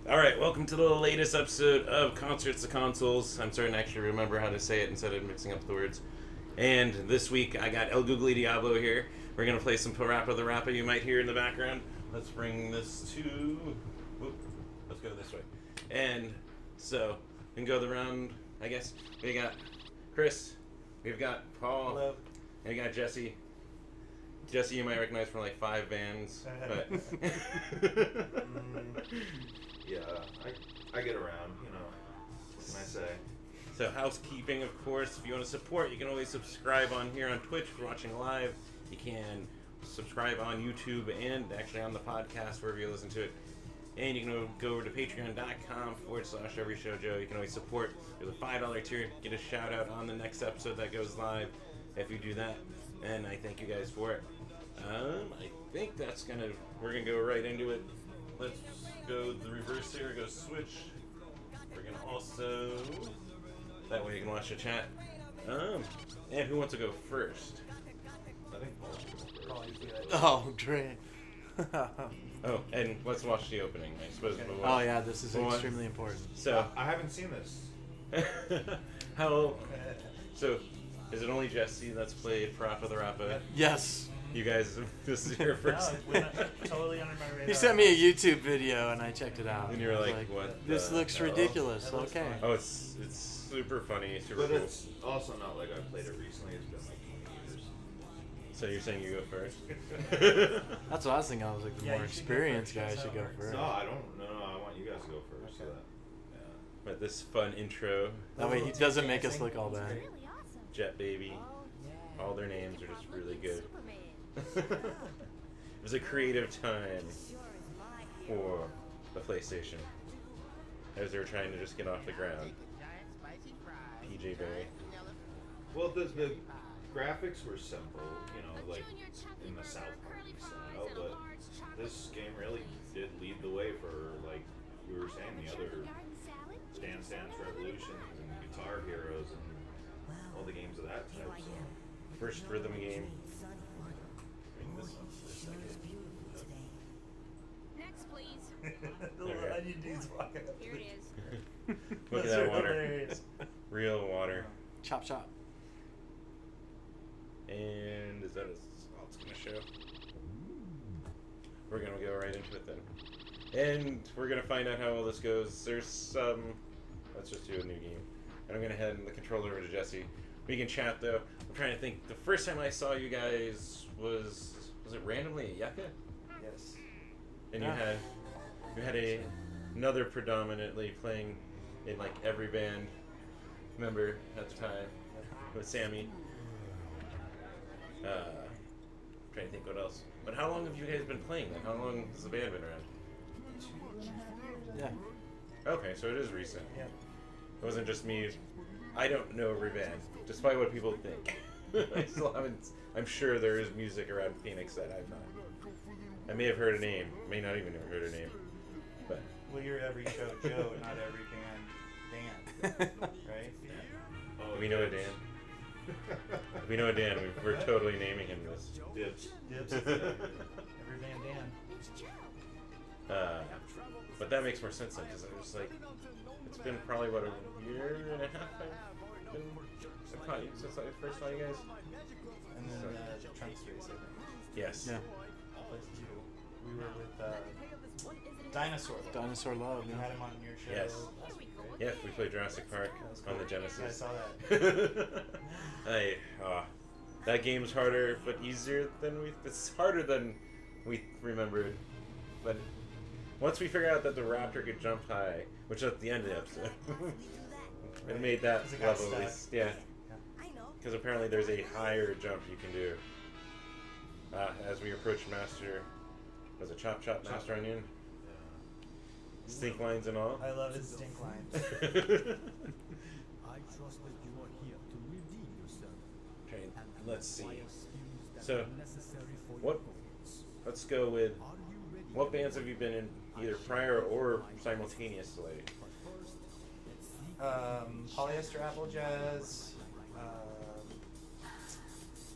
Alright, welcome to the latest episode of Concerts of Consoles. I'm starting to actually remember how to say it instead of mixing up the words. And this week I got El Googly Diablo here. We're going to play some Parappa the Rappa you might hear in the let's bring this to... let's go this way. And so, we can go the round, I guess. We got Chris, we've got Paul, hello, and we got Jesse. Jesse you might recognize from like 5 bands, but... Yeah, I get around, you know, what can I say? So housekeeping, of course, if you want to support, you can always subscribe on here on Twitch if you're watching live. You can subscribe on YouTube and actually on the podcast, wherever you listen to it. And you can go over to patreon.com/everyshowjoe. You can always support with a $5 tier, get a shout out on the next episode that goes live if you do that. And I thank you guys for it. I think we're gonna go right into it. Let's go the reverse here, go switch. We're gonna also, that way you can watch the chat. And who wants to go first? I think Paul should go first. Oh, Dre. Oh, and let's watch the opening, I suppose. Okay. We'll Oh yeah, this is extremely important. So, I haven't seen this. So, is it only Jesse that's played Parappa the Rappa? Yes. You guys, this is your first. No, totally under my radar. He sent me a YouTube video and I checked it out. And you were I was like, what? This looks hell? ridiculous. That looks Okay. fun. Oh, it's super funny, super But cool. it's also not like I've played it recently, it's been like 20 years. So you're saying you go first? That's what I was thinking. I was like, the Yeah, more you should go experienced first. guy That's should how go it works. first. No, I don't, no, I want you guys to go first. So Okay. that, yeah. But this fun intro, That way he doesn't make us look all bad. Jet Baby, all their names are just really good. It was a creative time for the PlayStation, as they were trying to just get off the ground. PJ Berry. Well, the graphics were simple, you know, like in the South Park style, but this game really did lead the way for, like we were saying, the other Dance Dance Revolution and Guitar Heroes and all the games of that type. So First rhythm game. Bring this up for a second. Next, please. The little onion dude's walking up. Here it is. Look at Those that are water. hilarious. Real water. Chop chop. And is that all it's going to show? We're going to go right into it then. And we're going to find out how all this goes. There's some... Let's just do a new game. And I'm going to hand the controller over to Jesse. We can chat though. I'm trying to think. The first time I saw you guys was it randomly at Yucca? Yes. And Yeah. you had another predominantly playing in like every band member at the time with Sammy. Trying to think what else. But how long have you guys been playing then? How long has the band been around? Yeah. Okay, so it is recent. Yeah. It wasn't just me. I don't know every band, despite what people think. I still haven't. I'm sure there is music around Phoenix that I've not. I may have heard a name, may not even have heard a name, but Well, you're every show Joe, not every band Dan, right? oh, we know a Dan. We know a Dan. We're totally naming him this. Dibs. Dibs. Every band Dan. But that makes more sense then, because I was like, it's been probably about a year and a half since I first saw you guys. And then the Trunks race, I think. Yes. Yeah. We were with Dinosaur. Dinosaur Love. You Yeah. had him on your show Yes. last week, right? Yes, we played Jurassic Park That was on the cool. Genesis. Yeah, I saw that. That game's harder, but easier than it's harder than we remembered. But once we figured out that the raptor could jump high, which is at the end of the episode, it made that 'Cause it got level at stuck. least. Yeah. Because apparently there's a higher jump you can do. As we approach Master, was it Chop Chop Master Onion? Stink lines and all. I love his stink lines. I trust that you are here to redeem yourself. Okay, and let's see. acquire skills that So, are necessary for what- your goals. Let's go with Are you ready? what bands have you been in either prior or simultaneously? But first, let's see. Polyester Apple Jazz,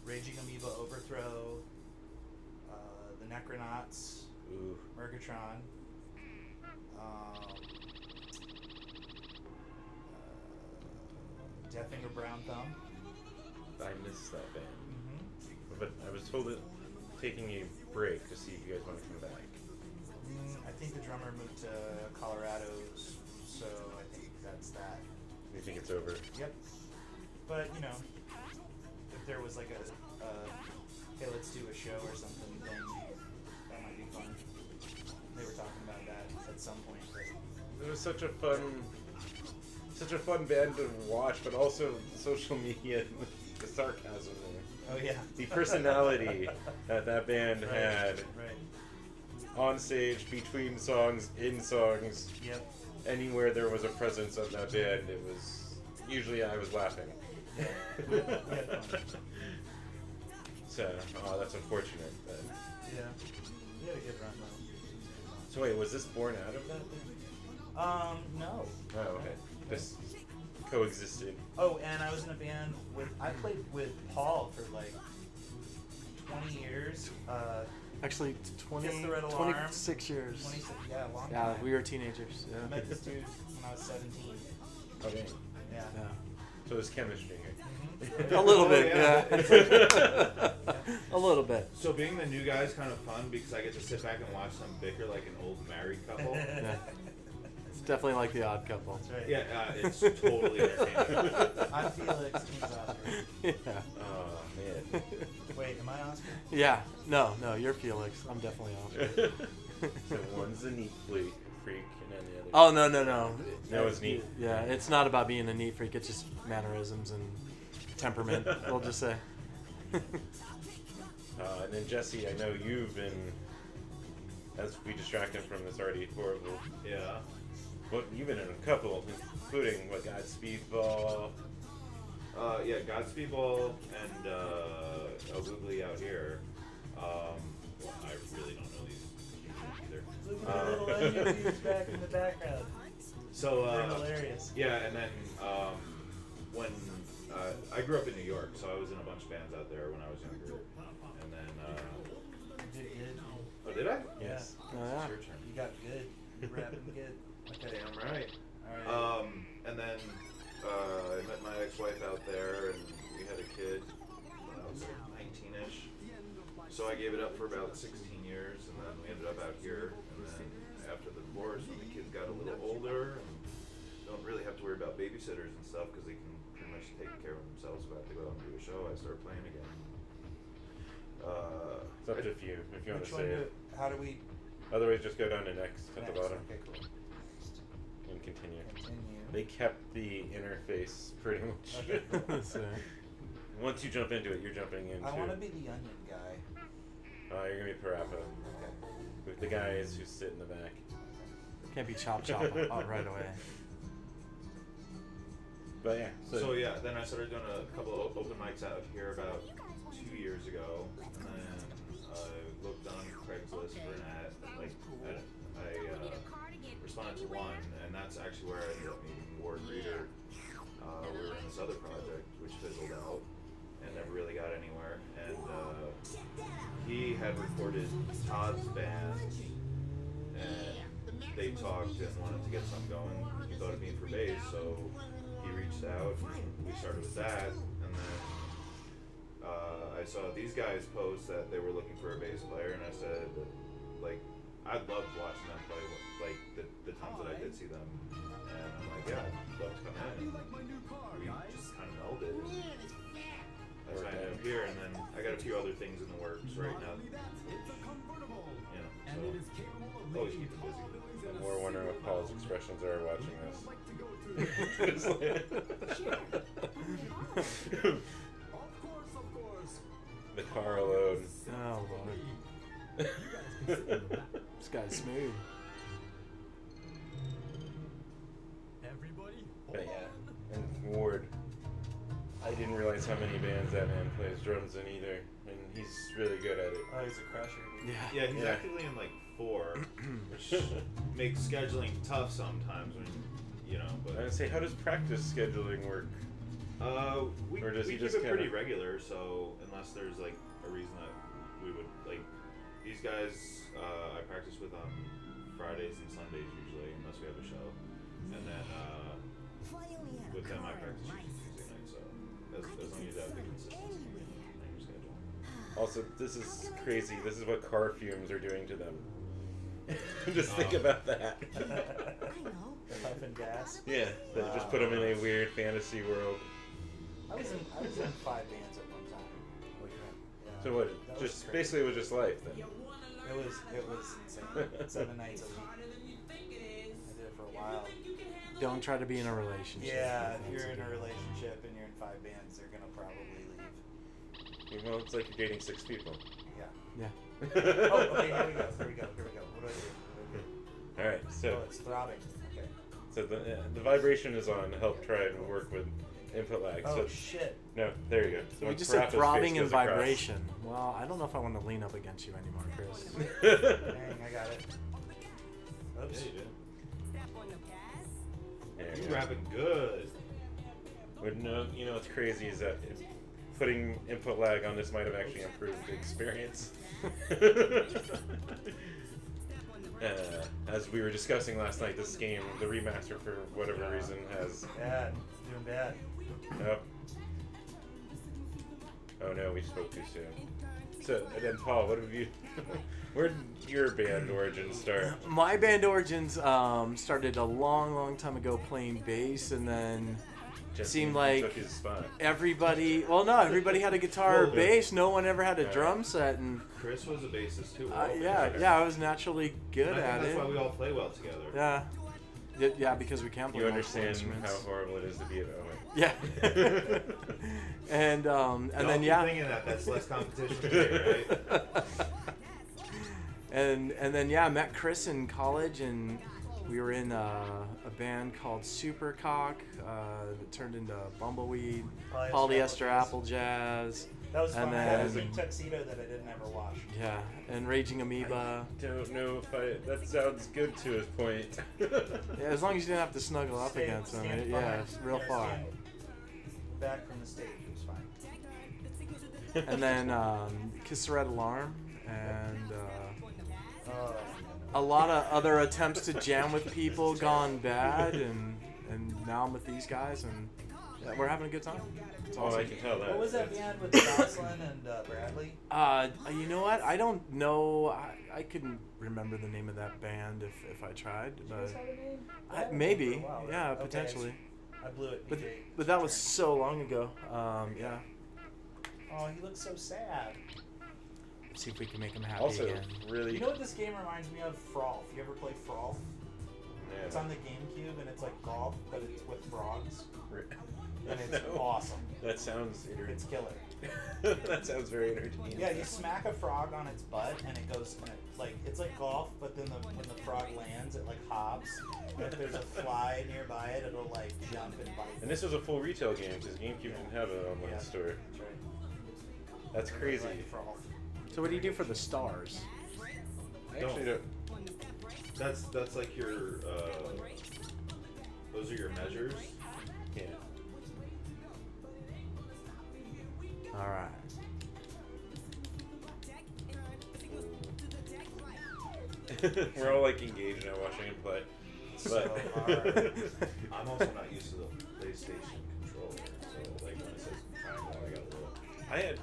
Raging Amoeba Overthrow, the Necronauts, Ooh. Murgatron, Death Finger Brown Thumb. I missed that band. Mm-hmm. But I was told it taking a break to see if you guys want to come back. I think the drummer moved to Colorado, so I think that's that. You think it's over? Yep. But, you know, if there was like a hey, let's do a show or something, then that might be fun. They were talking about that at some point. But It was such a fun band to watch, but also the social media, the sarcasm there. oh yeah. The personality that band had Right. on stage, between songs, in songs, Yep. anywhere there was a presence of that band, it was usually I was laughing. Yeah. We had fun. So, that's unfortunate. But. Yeah. We had a good run though. So wait, was this born out of that then? No. Oh, okay. This coexisted. Oh, and I was in a band I played with Paul for like 20 years. Actually, 20, Kiss the Red Alarm. 26 years. 26, yeah, a long Yeah, time. we were teenagers. I Yeah. met this dude when I was 17. Okay. Yeah. Yeah. So there's chemistry here. A little bit, yeah. yeah. A little bit. So being the new guy is kind of fun because I get to sit back and watch them bicker like an old married couple. Yeah. It's definitely like The Odd Couple. That's right. Yeah, it's totally entertaining. I'm Felix, he's Oscar. Yeah. Oh man. Wait, am I Oscar? Yeah. No, you're Felix. I'm definitely Oscar. So one's a neat freak, and then the other. Oh, no. No, it's neat. Yeah, it's not about being a neat freak. It's just mannerisms and temperament, we'll just say. And then Jesse, I know you've been, as we distract him from this already horrible. Yeah. Well, you've been in a couple, including Godspeed Ball. Yeah, Godspeed Ball and Googly out here. Well, I really don't know these either. Look at the little onion back in the background. So They're hilarious. yeah, and then when I grew up in New York, so I was in a bunch of bands out there when I was younger, and then You did good. oh, did I? Yes. Oh, yeah. It's your turn. You got good. You're rapping good. Okay. Damn right. Alright. And then I met my ex-wife out there, and we had a kid when I was like 19-ish. So I gave it up for about 16 years, and then we ended up out here. And then after the divorce, when the kids got a little older, and don't really have to worry about babysitters and stuff because they can pretty much take care of themselves if I have to go out and do a show, I started playing again. It's up to you if you want Which to one say do? it. How do we? Otherwise, just go down to next at the next? bottom Okay, cool. and continue. Continue. They kept the interface pretty much. Okay, cool. So, Once you jump into it, you're jumping into. I want to be the onion guy. You're gonna be Parappa Okay. with the guys who sit in the back. can't be chop right away. But yeah. So yeah, then I started doing a couple of open mics out here about 2 years ago, and then I looked on Craigslist for an ad. Like I responded to one, and that's actually where I ended up meeting Ward Reader. We were in this other project, which fizzled out and never really got anywhere. And he had recorded Todd's band, and they talked and wanted to get something going. He thought of me for bass, so he reached out and we started with that. And then I saw these guys post that they were looking for a bass player, and I said, like, I loved watching them play, like the times that I did see them. And I'm like, yeah, I'd love to come in. And we just kind of melded. And that's why I ended up here. And then I got a few other things in the works right now. Which, you know, so always keep it busy. I'm more wondering what Paul's expressions are watching this. The car alone. Oh, Lord. This guy's smooth. Everybody, But yeah, and Ward. I didn't realize how many bands that man plays drums in either, and he's really good at it. Oh, he's a crusher. Yeah. Yeah, he's Yeah. actively in like 4, which makes scheduling tough sometimes when, you know, I but would say, how does practice scheduling work? we Or does we he keep just it pretty kinda- regular, so unless there's like a reason that we would, like, these guys I practice with on Fridays and Sundays usually, unless we have a show. And then with them, I practice Tuesday night. So as long as you have the consistency in your schedule. Also, this is crazy. This is what car fumes are doing to them. Just think about that. The puff and gas. Yeah, they just put them in a weird fantasy world. I was in 5 bands at one time. Yeah, So what? that was Just crazy. basically it was just life then. It was insane. 7 nights a week. I did it for a while. Don't try to be in a relationship. Yeah, if That's you're in a good. relationship and you're in 5 bands, they're gonna probably leave. Well, it's like you're dating 6 people. Yeah. Yeah. Oh, okay. Here we go. What do I do? All right, Oh, so it's throbbing. Okay. so the vibration is on. Help try and work with input lag. Oh So shit. no, there you go. So we Once just said Rafa's throbbing face and goes across. vibration. Well, I don't know if I want to lean up against you anymore, Chris. Dang, I got it. Yeah, Oops. you do. There You you go. rapping good. But no, you know what's crazy is that putting input lag on this might have actually improved the experience. As we were discussing last night, this game, the remaster for whatever reason has. Bad. Doing bad. Oh no, we spoke too soon. So, and then Paul, what have you? Where did your band origins start? My band origins started a long time ago playing bass, and then Just seemed like took his spot. everybody. Well, no, everybody had a guitar or Well, bass. No one ever had a yeah. drum set, and Chris was a bassist too. yeah, I was naturally good And I at think it. that's why we all play well together. Yeah. Yeah, because we can play You multiple understand how instruments. horrible it is to be at home. Yeah. and Don't then keep yeah. thinking that's less competition today, right? and then yeah, I met Chris in college, and we were in a band called Supercock that turned into Bumbleweed, Polyester Apple Jazz, That was fun. And I had a then- pink tuxedo that I didn't ever wash. yeah, and Raging Amoeba. Don't know if that sounds good to his point. Yeah, as long as you didn't have to snuggle up against them, stand yeah, behind- it's real yeah, far. stand back from the stage, it was fine. And then Kiss the Red Alarm, and Oh, a lot of other attempts to jam with people gone bad, and now I'm with these guys, and yeah, we're having a good time. It's Oh, I awesome. can tell that. what was that It's- band with Jocelyn and Bradley? You know what? I don't know. I couldn't remember the name of that band if I tried. Did you guys have a name? I I, haven't maybe. for a while, Yeah, okay, potentially. I blew it. But PJ. but that was so long ago. Yeah. Oh, he looks so sad. See if we can make him happy Also, again. really. You know what this game reminds me of? Frolf. You ever play Frolf? Yeah. It's on the GameCube and it's like golf, but it's with frogs. And it's No. awesome. That sounds It's killer. that sounds very entertaining. Yeah, you smack a frog on its butt and it goes and it's like golf, but then when the frog lands, it like hops. And if there's a fly nearby it, it'll like jump and bite. And this was a full retail game because GameCube didn't have it online Yeah. store. That's right. That's I really crazy. like Frolf. So what do you do for the stars? I actually don't. That's like your. Those are your measures. Yeah. All right. We're all like engaged now watching him play. But hard. I'm also not used to the PlayStation controller, so like when it says triangle, I got a little. I had.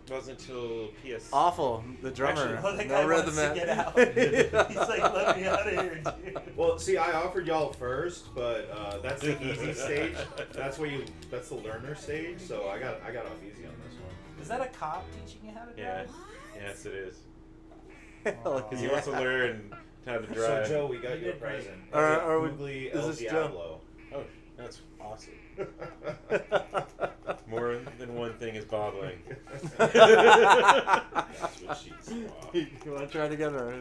It wasn't until PS. Awful. The drummer. Actually, that no guy rhythm. wants to get out. He's like, let me out of here, dude. Well, see, I offered y'all first, but that's the easy stage. That's the learner stage. So I got off easy on this one. Is that a cop teaching you how to Yeah. drive? Yes, it is. Hell Because he yeah. wants to learn how to So drive. Joe, we got You you a did great. present. Are we- Googly is this Joe? Diablo. Oh, that's awesome. More than one thing is bobbling. That's what she saw. You want to try together?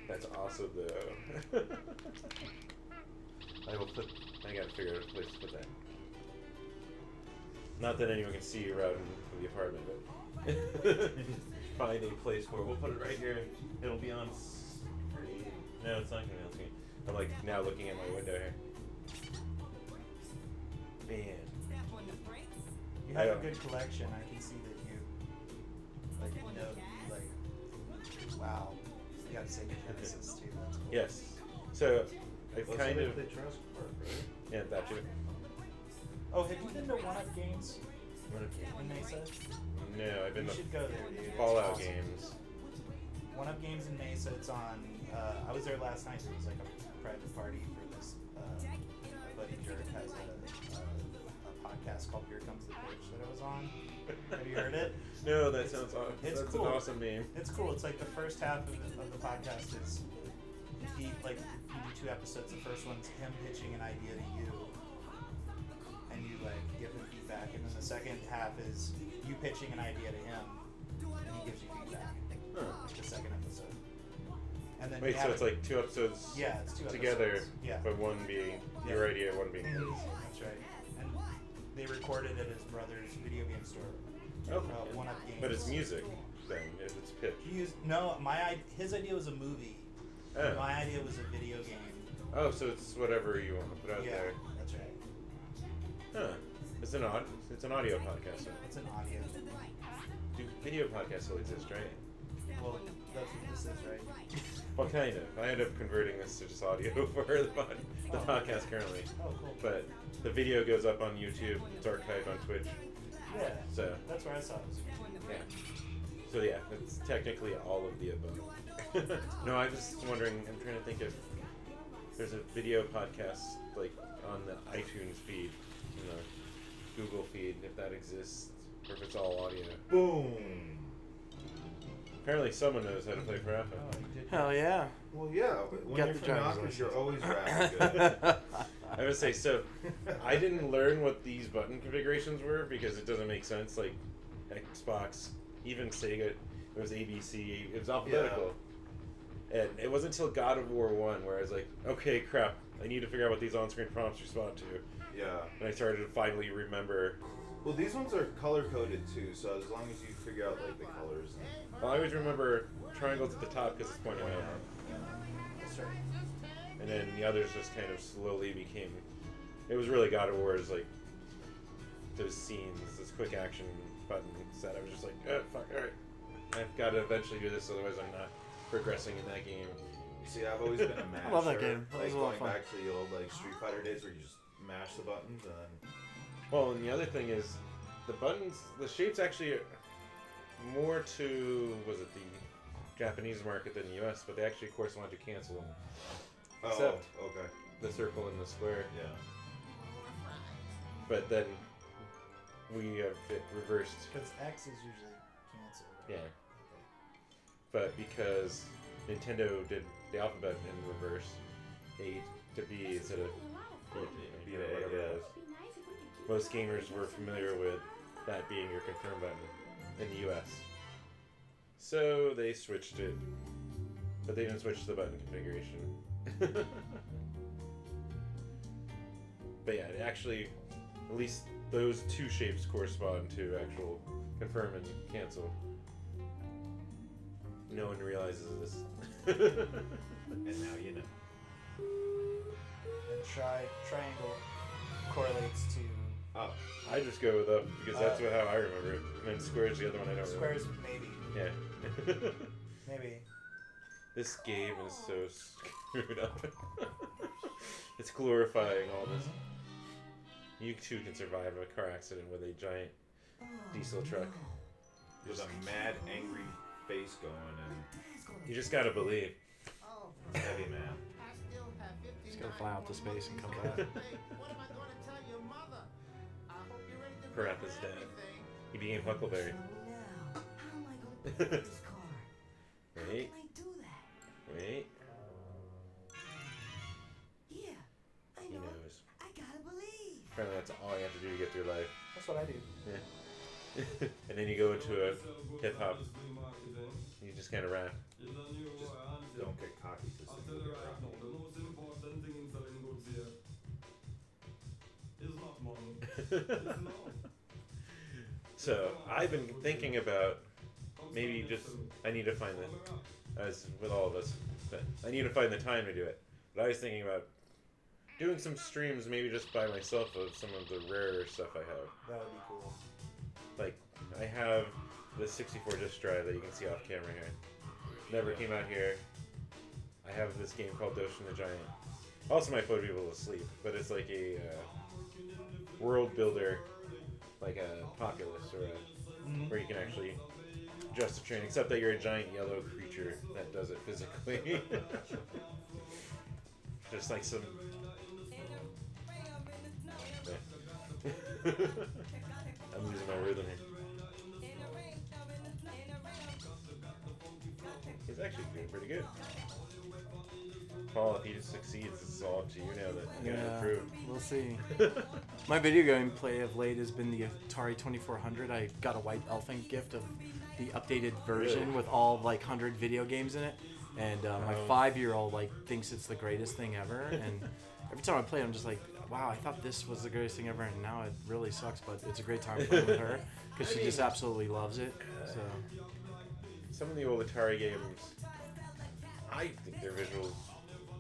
That's awesome, though. I gotta figure out a place to put that. Not that anyone can see you around the apartment, but find a place for it. We'll put it right here. It'll be on screen. No, it's not gonna be on screen. I'm like now looking at my window here. Man. You have Yeah. a good collection. I can see that you like got Sega Genesis too. That's cool. Yes. So I've Well, kind somebody of played Jurassic Park, right? yeah that too. Oh, have you been to One Up Games in Mesa? No, I've been You to should go there, dude. It's Fallout awesome. games. One Up Games in Mesa. It's on. I was there last night. It was like a private party for this. My buddy Jerk has a podcast called Here Comes the Pitch that I was on. Have you heard it? No, that sounds awesome. It's That's cool. an awesome name. It's cool. It's like the first half of the podcast is he do 2 episodes. The first one's him pitching an idea to you, and you like give him feedback, and then the second half is you pitching an idea to him, and he gives you feedback. Huh. Like the second episode. And then Wait, you so have it's like 2 episodes yeah, it's 2 together, episodes. Yeah. but one being Yeah. your idea, one being his. That's right. And they recorded at his brother's video game store. Oh, One Up Games. but it's music then, if it's pitch. He used his idea was a movie. Oh. My idea was a video game. Oh, so it's whatever you want to put out Yeah, there. that's right. Huh. It's an audio podcast. So. It's an audio. Do video podcasts still exist, right? Well, that's what this is, right? Well, kind of. I end up converting this to just audio for the podcast currently. Oh, cool. But the video goes up on YouTube. It's archived on Twitch. Yeah. So That's where I saw it. yeah. So yeah, it's technically all of the above. No, I was wondering. I'm trying to think if there's a video podcast like on the iTunes feed, Google feed, if that exists, or if it's all audio. Boom. Apparently, someone knows how to play Parappa. Oh, you did. Hell yeah. Well, yeah, but when Got you're the from driver's Yonkers, license. you're always rapping good. I would say so. I didn't learn what these button configurations were because it doesn't make sense. Like Xbox, even Sega, it was ABC. It was alphabetical. And it wasn't until God of War 1 where I was like, okay, crap, I need to figure out what these on-screen prompts respond to. Yeah. And I started to finally remember. Well, these ones are color coded too, so as long as you figure out like the colors. Well, I always remember triangles at the top because it's pointing up. That's right. And then the others just kind of slowly became. It was really God of War's like those scenes, this quick action button set. I was just like, oh, fuck, alright. I've got to eventually do this, otherwise I'm not progressing in that game. See, I've always been a masher. I love that game. That Like was a lot of going fun. back to the old like Street Fighter days where you just mash the buttons and then. Well, and the other thing is, the buttons, the shapes actually are more to, was it the Japanese market than the US, but they actually correspond to cancel them. Oh, Except okay. the circle and the square. Yeah. But then we have it reversed. Because X is usually canceled. Yeah. But because Nintendo did the alphabet in reverse, A to B instead of B to A, whatever it was. Most gamers were familiar with that being your confirm button in the US. So they switched it. But they didn't switch the button configuration. But yeah, it actually, at least those two shapes correspond to actual confirm and cancel. No one realizes this. And now you know. And triangle correlates to Oh, I just go with up because that's how I remember it. And then square's the other one I don't squares, remember. maybe. Yeah. Maybe. This game is so screwed up. It's glorifying all this. You too can survive a car accident with a giant diesel truck. With a mad, angry face going and You just gotta believe. heavy man. Just gotta fly out to space and come back. Parappa's dead. He became Huckleberry. Wait. Wait. He knows. Apparently that's all you have to do to get through life. That's what I do. Yeah. And then you go into a hip hop. You just kind of rap. Just don't get cocky because you'll get rocked. So I've been thinking about maybe just I need to find the, as with all of us, but I need to find the time to do it. But I was thinking about doing some streams, maybe just by myself, of some of the rarer stuff I have. That would be cool. Like I have the 64 disc drive that you can see off camera here. Never came out here. I have this game called Doshin the Giant. Also might put people to sleep, but it's like a world builder, like a populace, or where you can actually adjust the terrain, except that you're a giant yellow creature that does it physically. Just like some... I'm losing my rhythm here. He's actually doing pretty good. Paul, if he just succeeds, it's all up to you now that you're gonna improve. We'll see. My video game play of late has been the Atari 2400. I got a white elephant gift of the updated version Really? with all like 100 video games in it, and my 5-year-old like thinks it's the greatest thing ever. And every time I play it, I'm just like, wow, I thought this was the greatest thing ever, and now it really sucks. But it's a great time playing with her because she just absolutely loves it. So some of the old Atari games, I think their visuals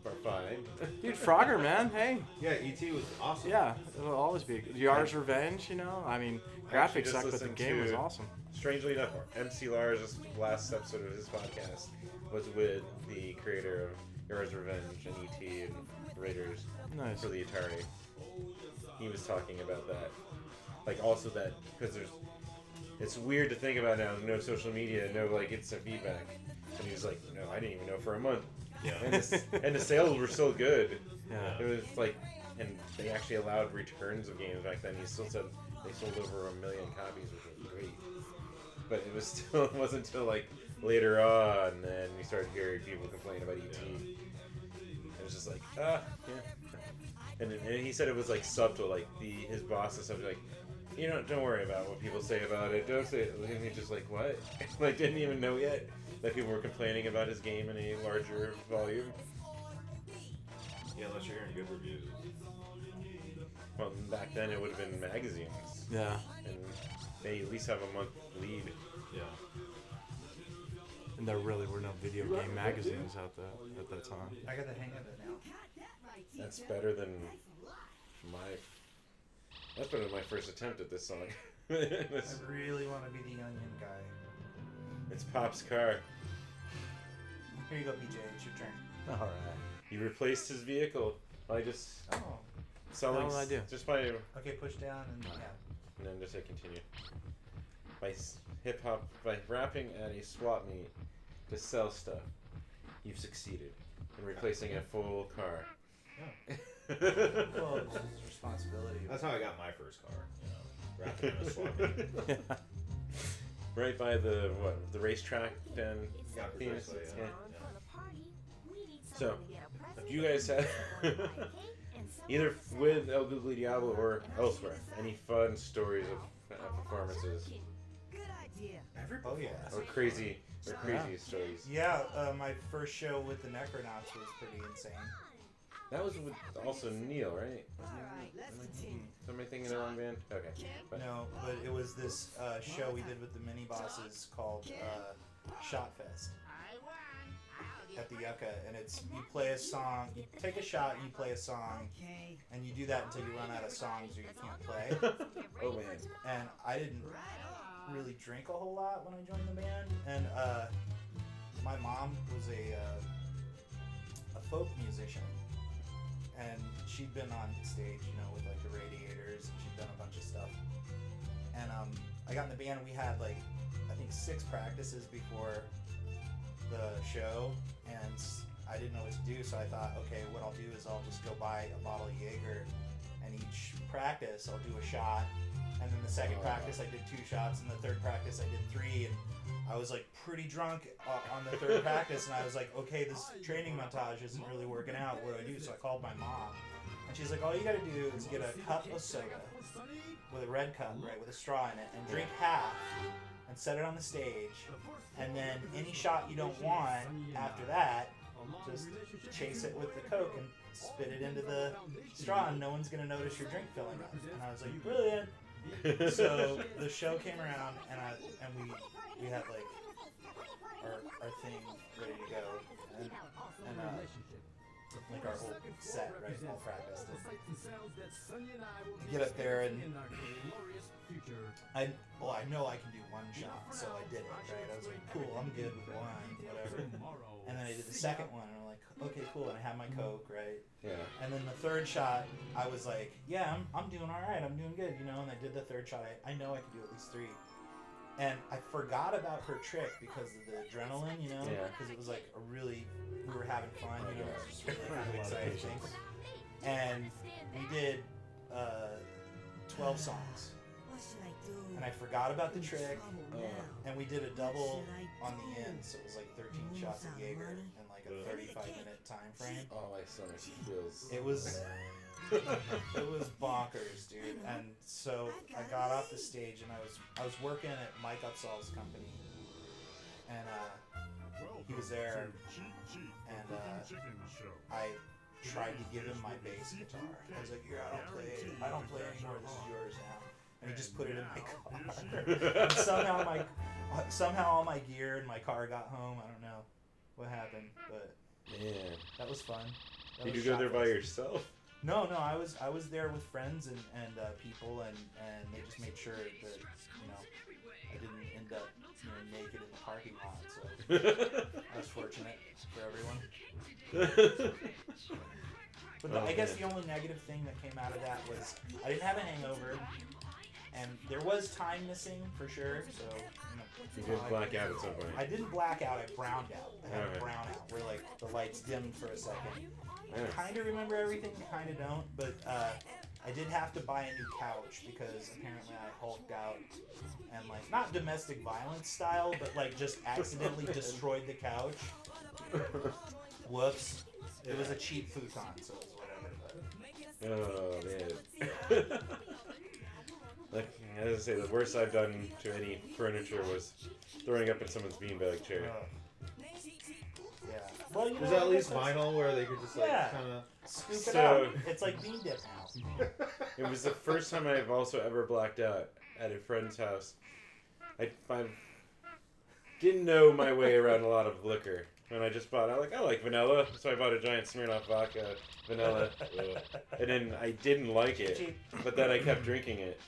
are fine. dude, Frogger, man, hey. Yeah, E.T. was awesome. Yeah, it'll always be. Yar's Revenge, you know? I mean, Actually graphics just suck, but the listened game was to- awesome. Strangely enough, MC Lars' last episode of his podcast was with the creator of Heroes Revenge and E.T. and Raiders Nice. for the Atari. He was talking about that. Like, also that, because it's weird to think about now, no social media, no, like, instant feedback. And he was like, no, I didn't even know for a month. Yeah. And the sales were so good. Yeah. It was like, and they actually allowed returns of games back then. He still said they sold over 1 million copies, which was great. But it was still, it wasn't until like later on, and then we started hearing people complain about ET. It was just like, yeah. And he said it was like subtle, like his boss and stuff was like, don't worry about what people say about it. Don't say it. And he just like, what? Like, didn't even know yet that people were complaining about his game in a larger volume. Yeah, unless you're hearing good reviews. Well, back then it would have been magazines, Yeah. and they at least have a month lead. Yeah. And there really were no video game magazines out there at that time. I got the hang of it now. That's better than my first attempt at this song. I really want to be the onion guy. It's Pop's car. Here you go, PJ. It's your turn. All right. He replaced his vehicle by just Oh. selling. How did I do? Just by, and Okay, push down and yeah. then just hit continue. By hip hop, by rapping at a swap meet to sell stuff, you've succeeded in replacing a full car. Well, it's his responsibility. That's how I got my first car. Wrapped in a swap meet. Yeah. Right by the racetrack down Yeah, Phoenix. precisely, yeah. So, do you guys have either with El Googly Diablo or elsewhere any fun stories of performances Oh yeah. or crazy stories? Yeah, my first show with the Necronauts was pretty insane. That was with also Neil, right? Am I thinking of the wrong band? Okay. But No, but it was this show we did with the mini bosses called Shot Fest at the Yucca, and it's you play a song, you take a shot, you play a song, and you do that until you run out of songs or you can't play. oh man. And I didn't really drink a whole lot when I joined the band, and my mom was a folk musician, and she'd been on stage, with like the Radiators, and she'd done a bunch of stuff. And I got in the band, and we had like I think 6 practices before the show, and I didn't know what to do, so I thought, okay, what I'll do is I'll just go buy a bottle of Jaeger, and each practice I'll do a shot, and then the second practice I did 2 shots, and the third practice I did 3, and I was like pretty drunk on the third practice, and I was like, okay, this training montage isn't really working out, what do I do? So I called my mom, and she's like, all you gotta do is get a cup of soda, with a red cup, right, with a straw in it, and drink half, and set it on the stage, and then any shot you don't want after that, just chase it with the Coke and spit it into the straw, and no one's gonna notice your drink filling up. And I was like, brilliant. So the show came around, and we had like our thing ready to go, and like our whole set, right, all practiced. Get up there, and I know I can do 1 shot, so I did it, right? I was like, cool, I'm good with 1, whatever. And then I did the second one, and I'm like, okay, cool. And I had my Coke, right? Yeah. And then the third shot, I was like, yeah, I'm doing all right. I'm doing good, you know. And I did the third shot. I know I could do at least 3. And I forgot about her trick because of the adrenaline, you know. Yeah. Because it was like we were having fun, you know. It was just really kind of A lot of exciting patience. thing. And we did 12 songs. And I forgot about the trick. And we did a double on the end, so it was like 13 shots of Jaeger in like a 35-minute time frame. Oh, my stomach feels. It was bonkers, dude. And so I got off the stage and I was working at Mike Upsall's company, and he was there, and I tried to give him my bass guitar. I was like, "Here, I don't play anymore. This is yours now." And he just put it in my car. And somehow all my gear in my car got home. I don't know what happened, but Man. that was fun. That Did was you go there by shot-fest. yourself? No, I was there with friends and people, and they just made sure that, you know, I didn't end up, you know, naked in the parking lot. So I was fortunate for everyone. But I guess the only negative thing that came out of that was I didn't have a hangover, and there was time missing for sure. So You did black out at some point. I didn't black out. I browned out. I had Okay. a brown out where like the lights dimmed for a second. Yeah. I kind of remember everything, kind of don't, but I did have to buy a new couch because apparently I hulked out and like not domestic violence style, but like just accidentally destroyed the couch. Whoops. It was a cheap futon, so it was whatever. Oh, man. Like, as I say, the worst I've done to any furniture was throwing up in someone's beanbag chair. Yeah. Well, you know, There's at I least guess that's- vinyl where they could just like Yeah. kind of. Scoop it So- out. It's like bean dip now. It was the first time I've also ever blacked out at a friend's house. I didn't know my way around a lot of liquor. And I just bought, I like vanilla, so I bought a giant Smirnoff vodka, vanilla, and then I didn't like it, but then I kept drinking it.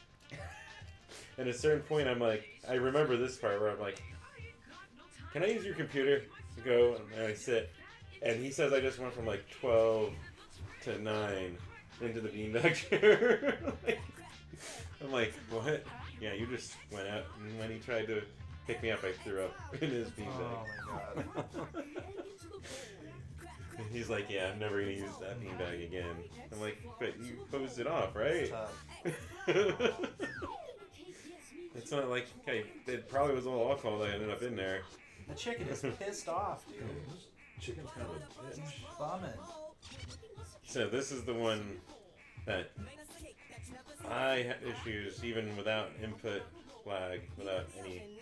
And at a certain point, I'm like, I remember this part where I'm like, can I use your computer to go? And I sit, and he says I just went from like 12 to 9 into the beanbag chair. I'm like, what? Yeah, you just went out, and when he tried to pick me up, I threw up in his beanbag. Oh my god. And he's like, yeah, I'm never gonna use that beanbag again. I'm like, but you hosed it off, right? Tough. It's not like, okay, it probably was all alcohol that ended up in there. The chicken is pissed off, dude. Chicken's kind of a bitch. Bumming. So this is the one that I had issues even without input lag, without any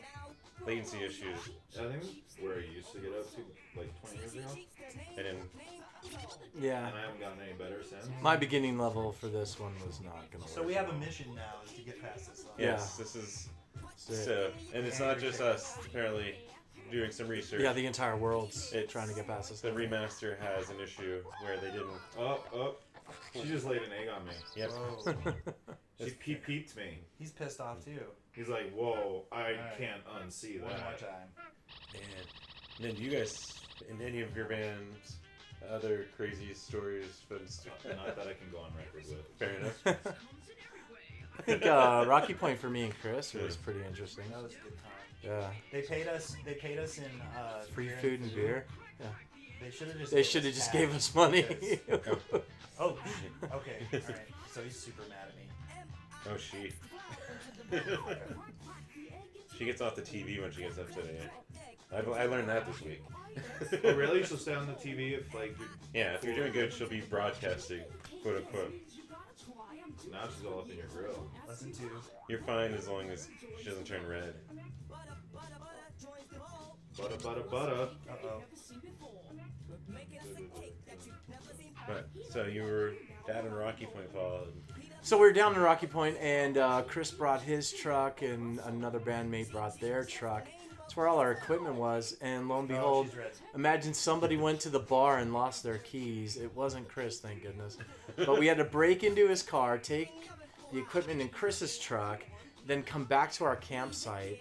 latency issues. I think that's where I used to get up to like 20 years ago, I didn't. Yeah. and I haven't gotten any better since. My beginning level for this one was not gonna work. So we have a mission now is to get past this level. Yes, this is So, so, and it's not just us. Apparently, doing some research. yeah, the entire world's It's- trying to get past this. The remaster has an issue where they didn't. Oh, she just laid an egg on me. Yep. Whoa. He peeped me. He's pissed off too. He's like, whoa, I Alright. can't unsee One more that. time. And then you guys, in any of your bands, other crazy stories, fun stuff. Not that I can go on record with. Fair enough. I think Rocky Point for me and Chris was pretty interesting. That was a good time. Yeah. They paid us in Free beer food and beer. Yeah. They should have just. They gave should have us just cash gave us money. because- Oh, okay. All right. So he's super mad at me. Oh, she. She gets off the TV when she gets up today. I learned that this week. Oh, really? She'll stay on the TV if like you're. Yeah, if you're doing good, she'll be broadcasting, quote unquote. Now she's all up in your grill. Lesson 2. You're fine as long as she doesn't turn red. Butter. Uh-oh. But so you were down in Rocky Point, Paul. So we were down in Rocky Point, and Chris brought his truck, and another bandmate brought their truck. That's where all our equipment was, and lo and Oh, behold, she's red. imagine somebody went to the bar and lost their keys. It wasn't Chris, thank goodness. But we had to break into his car, take the equipment in Chris's truck, then come back to our campsite,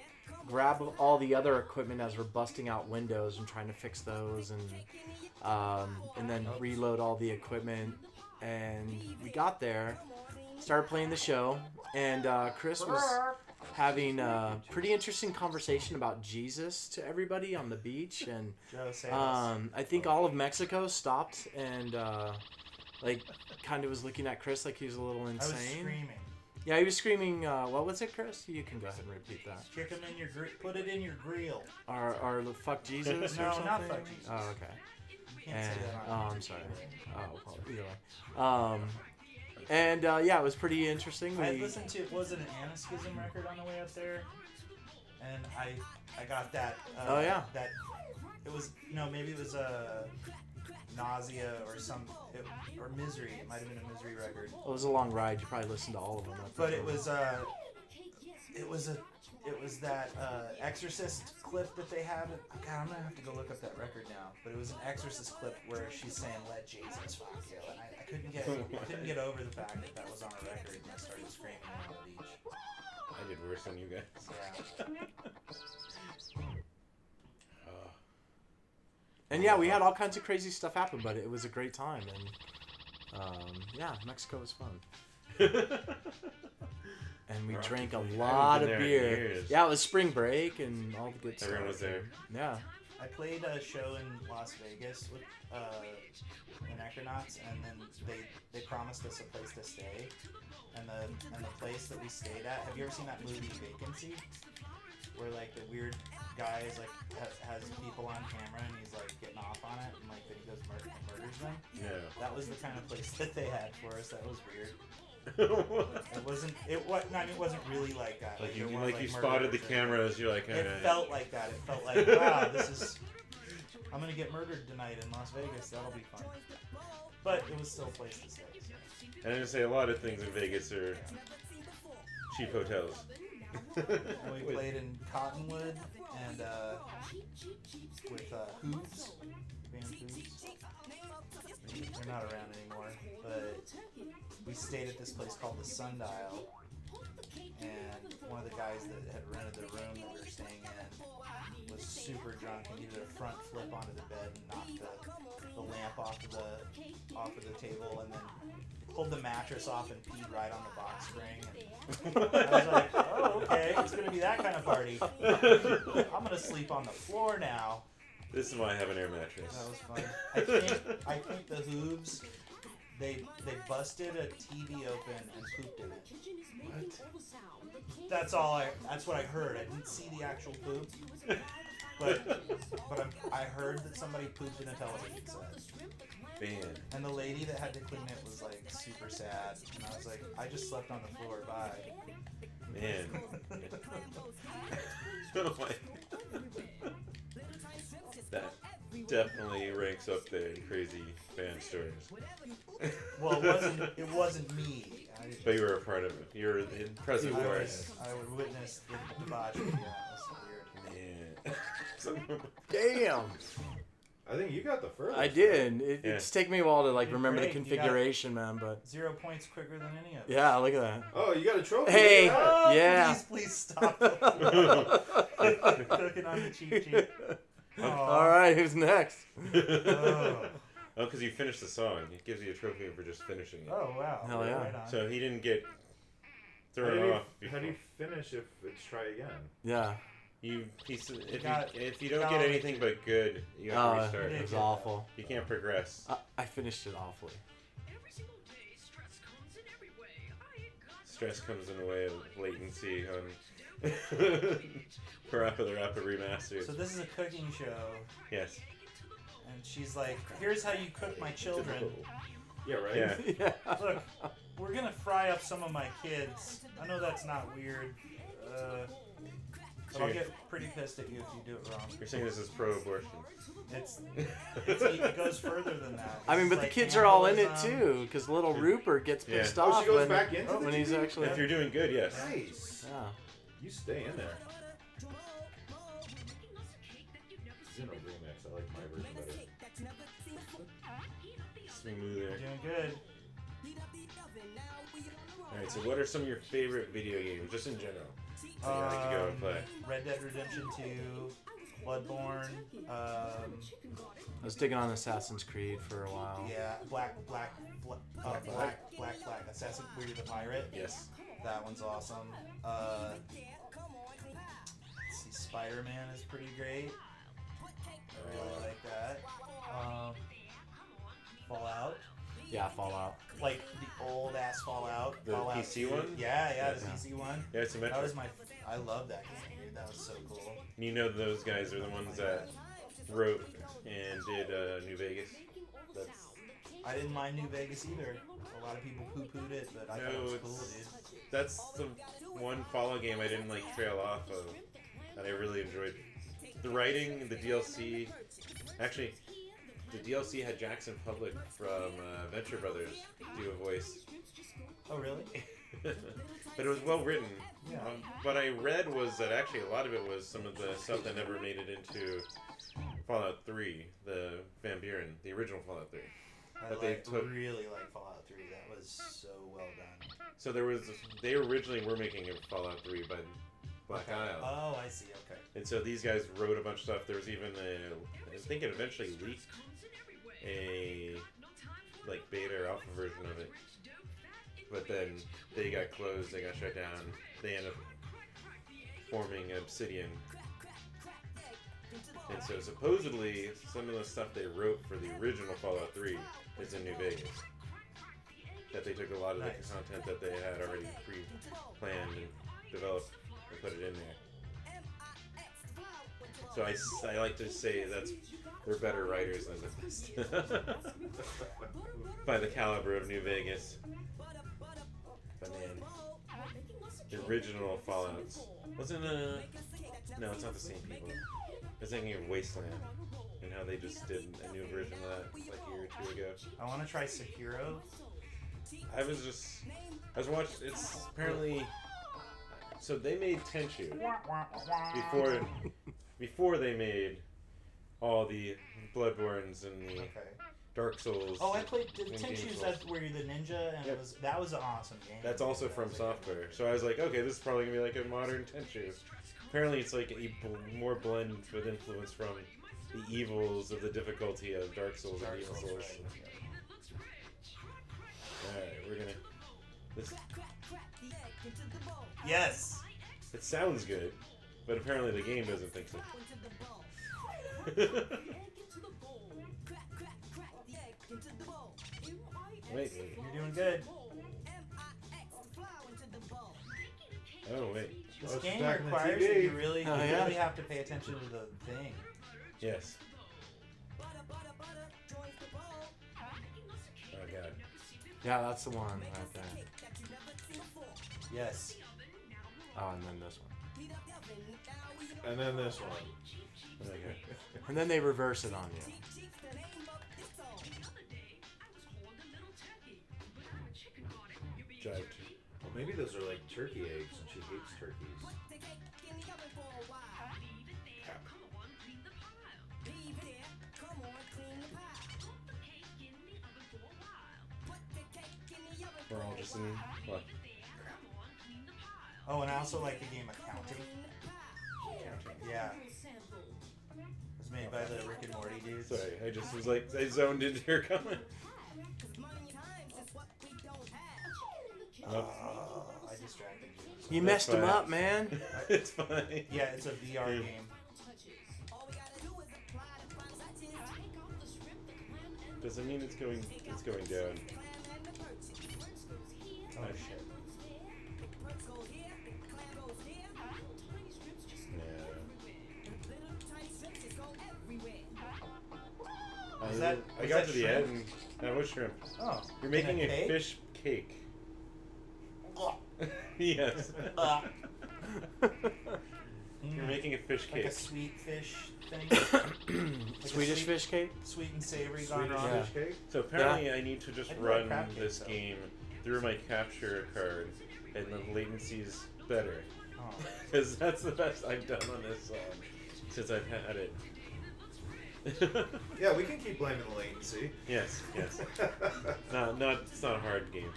grab all the other equipment as we're busting out windows and trying to fix those, and then reload all the equipment. And we got there, started playing the show, and Chris was having a pretty interesting conversation about Jesus to everybody on the beach, and Joe, say us. I think all of Mexico stopped and like kind of was looking at Chris like he was a little I insane. was screaming. Yeah, he was screaming. What was it, Chris? You can go ahead and repeat that. Kick him in your put it in your grill. Or fuck Jesus or No, something? not fuck Jesus. Oh, okay. You can't And, say that on I'm sorry. Oh, well, either way. And yeah, it was pretty interesting. I listened to, was it an Anaschism record on the way up there? And I got that. Oh, yeah. That, it was, maybe it was Nausea or or Misery. It might have been a Misery record. It was a long ride. You probably listened to all of them. But it was that Exorcist clip that they had. God, I'm gonna have to go look up that record now. But it was an Exorcist clip where she's saying "Let Jesus fuck you," and I couldn't get over the fact that that was on a record, and I started screaming on the beach. I did worse than you guys. Yeah. And yeah, we had all kinds of crazy stuff happen, but it was a great time. And yeah, Mexico was fun. And we drank a lot of been there in beer. years. Yeah, it was spring break and all the good stuff. Everyone was there. Yeah. I played a show in Las Vegas with the Necronauts, and then they promised us a place to stay, and the place that we stayed at. Have you ever seen that movie Vacancy, where like the weird guy is like has people on camera and he's like getting off on it, and like then he goes murders them? Yeah. That was the kind of place that they had for us. That was weird. It wasn't. It wasn't really like that. Like there you, weren't, like you spotted the murderers or- cameras. You're like, It alright. felt like that. It felt like, wow, this is. I'm gonna get murdered tonight in Las Vegas. That'll be fun. But it was still a place to stay. So. And I'm gonna say a lot of things in Vegas are cheap hotels. And we played in Cottonwood and with Hooves, band Hooves. They're not around anymore, but we stayed at this place called the Sundial, and one of the guys that had rented the room that we were staying in was super drunk, and he did a front flip onto the bed and knocked the lamp off of the table, and then pulled the mattress off and peed right on the box spring. And I was like, oh, okay, it's gonna be that kind of party. I'm gonna sleep on the floor now. This is why I have an air mattress. That was fun. I think the Hooves, they busted a TV open and pooped in it. What? That's what I heard. I didn't see the actual poop, but I heard that somebody pooped in a television set. Man. And the lady that had to clean it was like super sad, and I was like, I just slept on the floor. Bye. Man. Oh my. That definitely ranks up there in crazy band stories. Well, it wasn't me. But you were a part of it. You were present for it. I would witness the debauchery. Yeah, it was weird. Man. Damn. I think you got the furthest. I did. Yeah. It's taken me a while to like You're remember great. the You got- configuration, man. But 0 points quicker than any of us. yeah, look at that. Oh, you got a trophy. Hey. Look at that. Oh, Yeah. Please stop. Cooking on the cheap sheet. All right, who's next? Oh. Oh, because you finished the song. It gives you a trophy for just finishing it. Oh, wow. Hell yeah. Right on. So he didn't get How thrown do you, off. how do you finish if it's try again? Yeah. If you don't get anything but good, you have to restart. It was awful. You can't progress. I finished it awfully. Stress comes in the way of latency on Parappa the Rapper Remastered. So this is a cooking show, Yes. and she's like, here's how you cook my children. Yeah, right. Yeah. Yeah. Look, we're gonna fry up some of my kids. I know that's not weird, but I'll get pretty pissed at you if you do it wrong. You're saying this is pro-abortion. It goes further than that. I mean, It's but the like kids are all in it cannibalism. too, because little Rupert gets Yeah. pissed Oh, off she goes when, back into the when he's TV? actually. If you're doing good, yes. Nice. Yeah. You stay in there. Xeno remix. I like my version better. Smoother. Doing good. Alright, so what are some of your favorite video games, just in general? that you like to go and play? Red Dead Redemption 2, Bloodborne, I was digging on Assassin's Creed for a while. yeah, Black Flag, Assassin, where you're the pirate. Yes. That one's awesome. Let's see, Spider-Man is pretty great. I really like that. Fallout. Yeah, Fallout. Like the old ass Fallout. The Fallout PC 2. one? Yeah, the Yeah. PC one. Yeah, it's a That Metro. was I love that game, dude. That was so cool. And you know those guys are the ones that wrote and did New Vegas. That's I didn't mind New Vegas either. A lot of people poo-pooed it, but I thought it was cool, dude. that's the one Fallout game I didn't like trail off of that I really enjoyed. The writing, the DLC. Actually, the DLC had Jackson Public from Venture Brothers do a voice. Oh, really? But it was well written. Yeah. What I read was that actually a lot of it was some of the stuff that never made it into Fallout 3, the Van Buren, the original Fallout 3. But they took- really like Fallout 3. That was so well done. So they originally were making a Fallout 3 by Black Isle. Oh, I see. Okay. And so these guys wrote a bunch of stuff. There was even I think it eventually leaked a like beta or alpha version of it. But then they got closed, they got shut down. They ended up forming Obsidian. And so supposedly some of the stuff they wrote for the original Fallout 3 is in New Vegas. That they took a lot of Nice. the content that they had already pre-planned and developed and put it in there. So I like to say they're better writers than the best. By the caliber of New Vegas. But man, the original Fallouts wasn't no, it's not the same people. I was thinking of Wasteland and how they just did a new version of that like a year or two ago. I want to try Sekiro. I was watching. It's apparently. So they made Tenchu before they made all the Bloodborns and the Okay. Dark Souls. Oh, I played and Tenchu's. Demon That's Souls. where you're the ninja, and Yep. that was an awesome game. That's also That from was software. So I was like, okay, this is probably gonna be like a modern Tenchu. Apparently, it's like more blend with influence from the evils of the difficulty of Dark Souls and Demon Souls. right. All right, we're gonna. This Yes. it sounds good, but apparently the game doesn't think so. Wait. You're doing good. Oh wait. This Oh, it's game back in the requires that TV. you really, Oh, you yeah? really have to pay attention to the thing. Yes. Oh god. Yeah, that's the one right there. Yes. Oh, and then this one. And then this one. Okay. And then they reverse it on you. Jive to. Well, maybe those are like turkey eggs, and she hates turkeys. We're all just in what? Oh, and I also like the game Accounting. Yeah. It was made by the Rick and Morty dudes. Sorry, I just was like I zoned into your comment. Nope. I distracted you. You That's messed him fine. up, man. It's fine. Yeah, it's a VR game. Does it mean it's going down? Oh shit. No. Was that- I was got that to the shrimp? end. That was shrimp. Oh. You're making in a cake? fish cake. Yes. You're making a fish Like cake. a sweet fish thing. Like a Swedish sweet- fish cake? Sweet and savory gone Swedish wrong. Yeah. fish cake? So apparently I need to just I do like run crab cake, this though. game through my capture card, and the latency's better. Oh. Because that's the best I've done on this since I've had it. Yeah, we can keep blaming the latency. Yes, yes. It's not a hard game.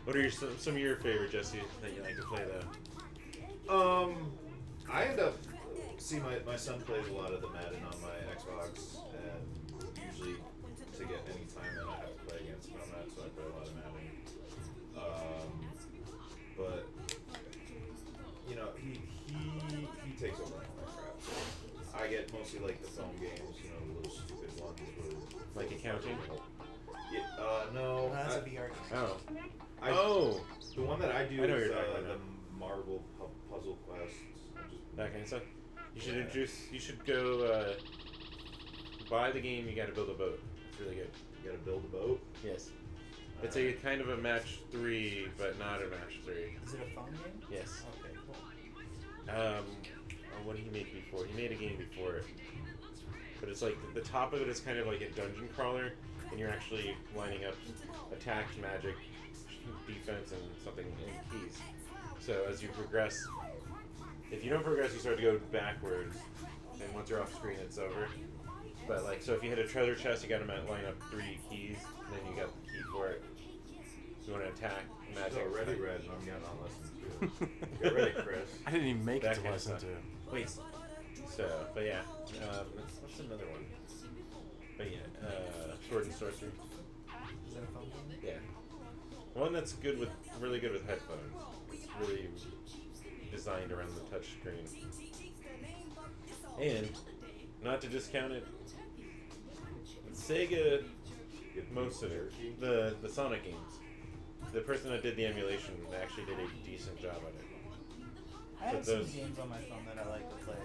What are some of your favorite, Jesse, that you like to play though? I end up my son plays a lot of the Madden on my Xbox, and usually to get any time that I have to play against him on that, so I play a lot of Madden. But you know, he takes over all my crap. So I get mostly like the phone games, you know, the little stupid ones. Like accounting? Yeah, no. That's a VR game. Oh. The one that I do I know what is you're talking the about. Marvel Puzzle Quest. That kind of stuff. You should You should go buy the game. You got to build a boat. It's really good. You gotta build a boat. Yes. It's a kind of a match 3, but not a match 3. Is it a phone game? Yes. Okay, cool. What did he make before? He made a game before it. But it's like the top of it is kind of like a dungeon crawler, and you're actually lining up attack, magic, defense, and something in keys. So as you progress, if you don't progress, you start to go backwards, and once you're off screen, it's over. But like, so if you hit a treasure chest, you got to line up 3 keys, and then you got the key for it. You want to attack, magic. So ready, Red, and I'm getting on lesson 2. Get ready, Chris. I didn't even make That it to kind of lesson stuff. 2. Wait. So, but yeah, what's another one? But yeah, Sword and Sorcery. Is that a phone game? Yeah. One that's really good with headphones. It's really designed around the touch screen. And, not to discount it, Sega, most of it, the Sonic games. The person that did the emulation actually did a decent job at it. I have But some those- games on my phone that I like to play.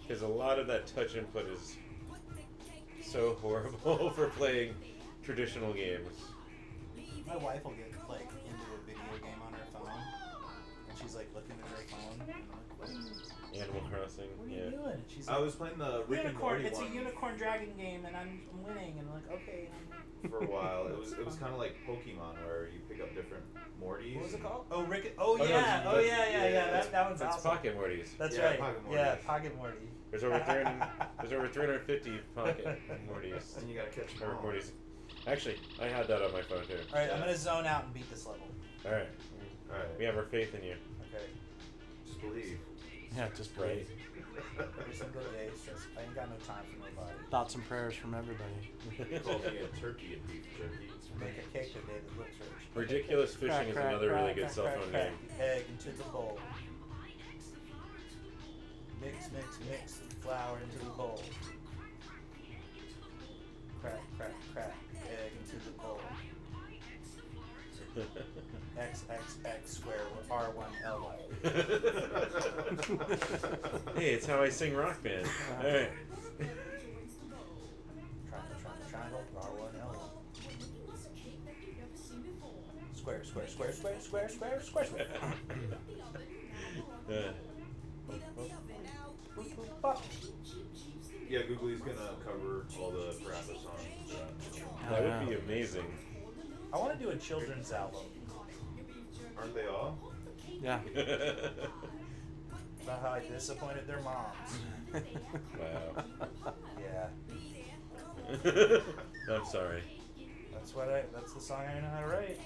Because a lot of that touch input is so horrible for playing traditional games. My wife will get like into a video game on her phone, and she's like looking at her phone. And I'm like, Animal Crossing, what are you yeah. doing? And she's I like, was playing the Rick and unicorn. Morty It's one a unicorn dragon game, and I'm winning. And I'm like, okay. for a while. It was kind of like Pokemon, where you pick up different Mortys. What was it called? Oh, Rick. Oh no, yeah. it's- Oh yeah. Yeah. Yeah. that's- That one's That's awesome. Pocket Mortys. That's Yeah, right. Pocket Yeah, Mortys. Pocket Morty. There's over 350 Pocket Mortys. And you gotta catch them Or all. Mortys. Actually, I had that on my phone too. All right, I'm gonna zone out and beat this level. All right. Alright. We have our faith in you. Okay. Just believe. Yeah, just Right. Here's some good days. I ain't got no time for nobody. thoughts and prayers from everybody. Call me a turkey and beef jerky. Make a cake today that looks rich. Ridiculous Fishing Crack, is crack, another really crack, good crack, cell phone Crack game. the egg into the bowl. Mix, mix, mix the flour into the bowl. Crack, crack, crack the egg into the bowl. X, X, X square with R1, L1. Hey, it's how I sing Rock Band. All right. Triangle, triangle, triangle, R1, L1. Square, square, square, square, square, square, square, square. Bop. Yeah, Googly's gonna cover all the Parappa songs. That would be amazing. I want to do a children's album Aren't they all? Yeah. about how I disappointed their moms. Wow. Yeah, I'm sorry. that's the song I know how to write.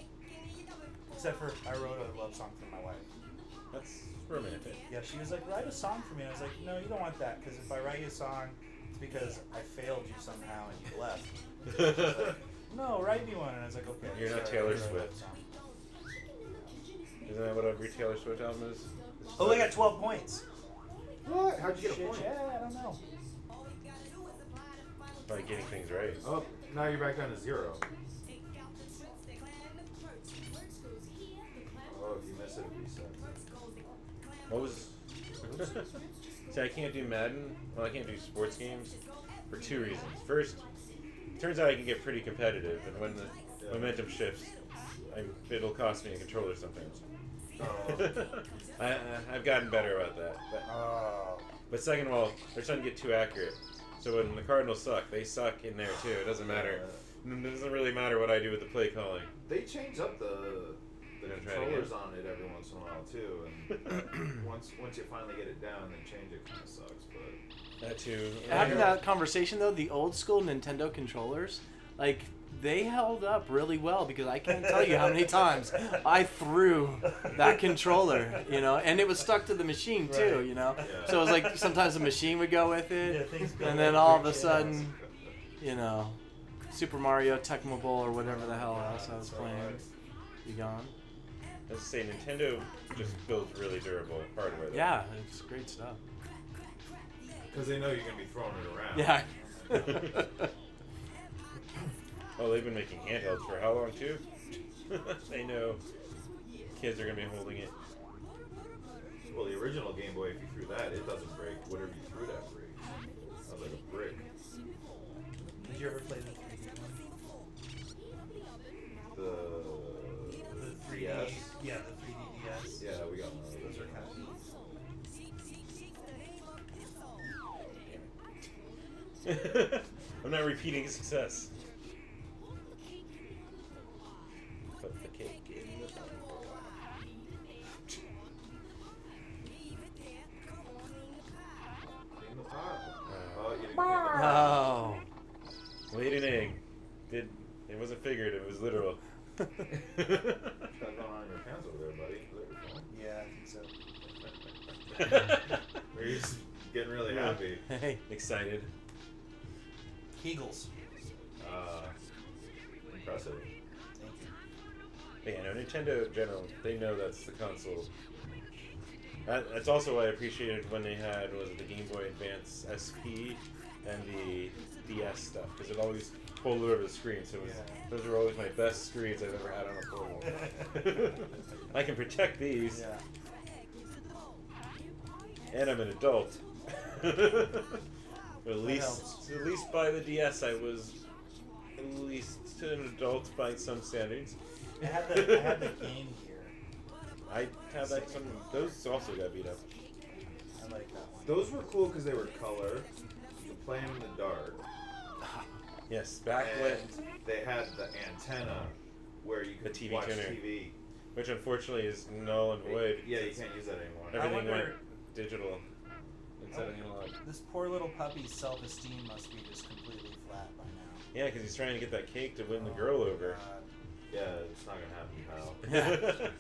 Except for I wrote a love song for my wife. That's romantic. Yeah, she was like, write a song for me. And I was like, no, you don't want that, because if I write you a song, it's because I failed you somehow and you left. She's like, no, write me one. And I was like, okay. You're not so I Taylor wrote a love Swift. song. Isn't that what every Taylor Swift album is? Oh, I got 12 points. What? How'd you get a Shit, point? yeah, I don't know. By getting things right. Oh, now you're back down to 0. Oh, if you miss it, it resets. What was? See, I can't do Madden. Well, I can't do sports games for 2 reasons. First, it turns out I can get pretty competitive, and when the momentum shifts, it'll cost me a controller sometimes. Oh. I've gotten better about that. Oh. But second of all, they're starting to get too accurate. So when the Cardinals suck, they suck in there too. It doesn't matter. It doesn't really matter what I do with the play calling. They change up the Gonna try it controllers on it every once in a while too, and once you finally get it down, then change it kind of sucks. But That too. Having that conversation though, the old school Nintendo controllers, like they held up really well because I can't tell you how many times I threw that controller, you know, and it was stuck to the machine too, Right. you know. Yeah. So it was like sometimes the machine would go with Yeah, it, things go and then like all of a brick sudden, you know, Super Mario Tecmo Bowl or whatever the hell else I was playing, be gone. Let's say Nintendo just builds really durable hardware. Though. Yeah, it's great stuff. Because they know you're going to be throwing it around. Yeah. Oh, they've been making handhelds for how long too? They know kids are gonna be holding it. Well, the original Game Boy, if you threw that, it doesn't break. Whatever you threw that break. That was like a brick. Did you ever play the 3D one? The 3D. 3DS? Yeah, the 3D DS. Yeah, we got one of Those those. are kind of neat. I'm not repeating success. Put the cake in the bun. In the pot. Oh, you didn't pick it. Oh. Laid an egg. It wasn't figurative, it was literal. What's going on in your pants over there, buddy? Is that your phone? Yeah, I think so. Or you're just getting really happy. Hey. Excited. Kegels. Impressive. Thank you. But yeah, no, Nintendo in general, they know that's the console. That's also why I appreciated when they had, was it the Game Boy Advance SP and the DS stuff, because it always pulled it over the screen, so it was, those were always my best screens I've ever had on a portable. I can protect these, Yeah. and I'm an adult. But at least by the DS, I was at least an adult by some standards. I had the Game Gear. I have that. Those also got beat up. I like that one. Those were cool because they were color. You could play them in the dark. Yes, back And when, they had the antenna where you could The TV watch tuner. TV. which unfortunately is null and void. Yeah, you can't use that anymore. Everything wonder- went digital instead of analog. This poor little puppy's self-esteem must be just completely flat by now. Yeah, because he's trying to get that cake to win the girl over. God. Yeah, it's not gonna happen, pal.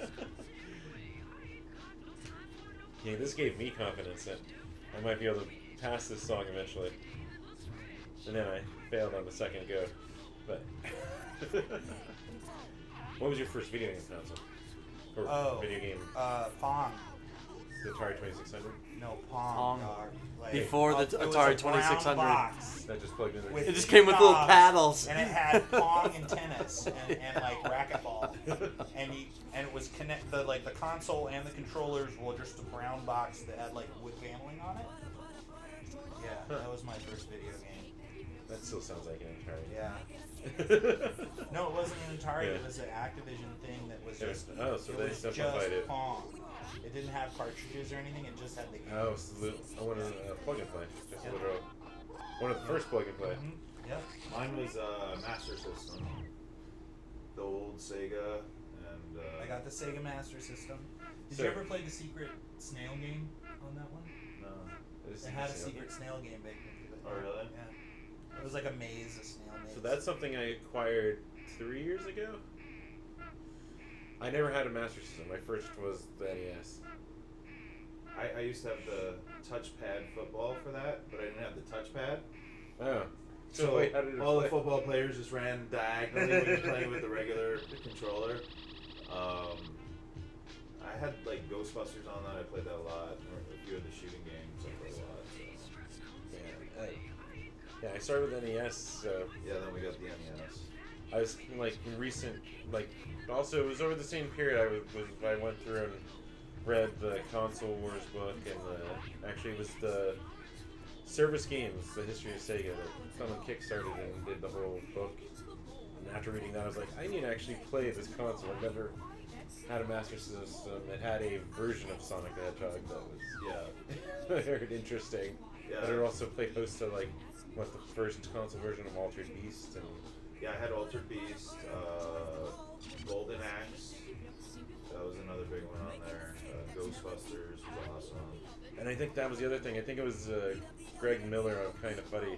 Yeah, this gave me confidence that I might be able to pass this song eventually. And then I failed on the second go. But what was your first video game console? Or video game? Pong. The Atari 2600? No, Pong. Pong. Dog. Like, Before the it was Atari a brown 2600. box That just plugged in there. with It just came with little knobs, paddles. and it had Pong and tennis and like racquetball, and it was the console and the controllers were just a brown box that had like wood paneling on it. Yeah, that was my first video game. That still sounds like an Atari. Yeah. No, it wasn't an Atari. Yeah. It was an Activision thing that was It was- just. oh, so it they was simplified just it. Pong. It didn't have cartridges or anything. It just had the game. Oh, so I wanted a plug and play. Just Yeah. literal. One of the first plug and play. Mm-hmm. Yep. Mine was Master System, the old Sega, and I got the Sega Master System. Did So- you ever play the secret snail game on that one? no. This It is had a interesting. secret snail game baked into it. Oh, really? Yeah. It was like a maze, a snail maze. So that's something I acquired 3 years ago. I never had a Master System. My first was the NES. I used to have the touchpad football for that, but I didn't have the touchpad. Oh. So wait, how did it all play? the football players just ran diagonally when you're playing with the regular controller. I had like Ghostbusters on that. I played that a lot. Or a few of the shooting games I played a lot. So. Yeah, I started with NES, so Yeah, then we got the NES. I was like recent, like also it was over the same period I went through and read the Console Wars book and actually it was the Service Games, the history of Sega that someone kickstarted and did the whole book. And after reading that, I was like, I need to actually play this console. I've never had a Master System. It had a version of Sonic the Hedgehog that was very interesting. Yeah. But it also played host to like what the first console version of Altered Beast and. Yeah, I had Altered Beast, Golden Axe. That was another big one on there. Ghostbusters was awesome. And I think that was the other thing. I think it was Greg Miller of Kind of Funny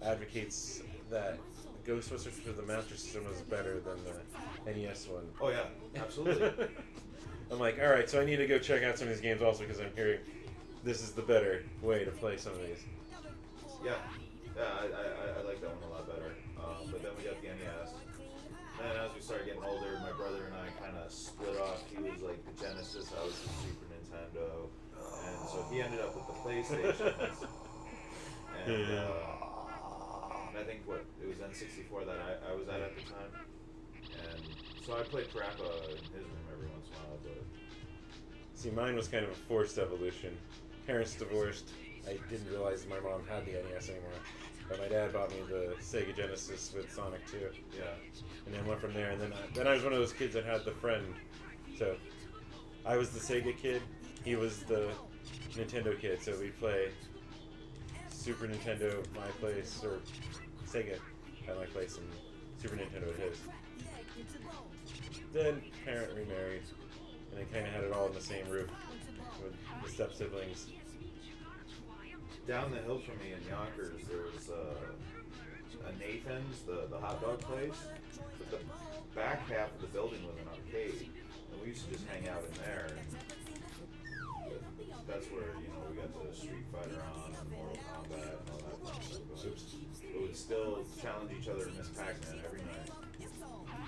advocates that Ghostbusters for the Master System was better than the NES one. Oh yeah, absolutely. I'm like, all right, so I need to go check out some of these games also because I'm hearing this is the better way to play some of these. Yeah, I like that one a lot better. But then we got the NES. Then as we started getting older, my brother and I kind of split off. He was like the Genesis, I was the Super Nintendo, and so he ended up with the PlayStation. And I think it was N64 that I was at the time. And so I played Parappa in his room every once in a while, but... See, mine was kind of a forced evolution. Parents divorced. I didn't realize my mom had the NES anymore. But my dad bought me the Sega Genesis with Sonic 2. Yeah. And then went from there. And then I was one of those kids that had the friend. So I was the Sega kid. He was the Nintendo kid. So we'd play Super Nintendo at my place, or Sega at my place, and Super Nintendo at his. Then parent remarried, and they kind of had it all in the same roof with the step siblings. Down the hill from me in Yonkers, there was a Nathan's, the hot dog place. But the back half of the building was an arcade, and we used to just hang out in there. And that's where we got the Street Fighter on and Mortal Kombat and all that fun stuff. But we would still challenge each other to Miss Pac-Man every night.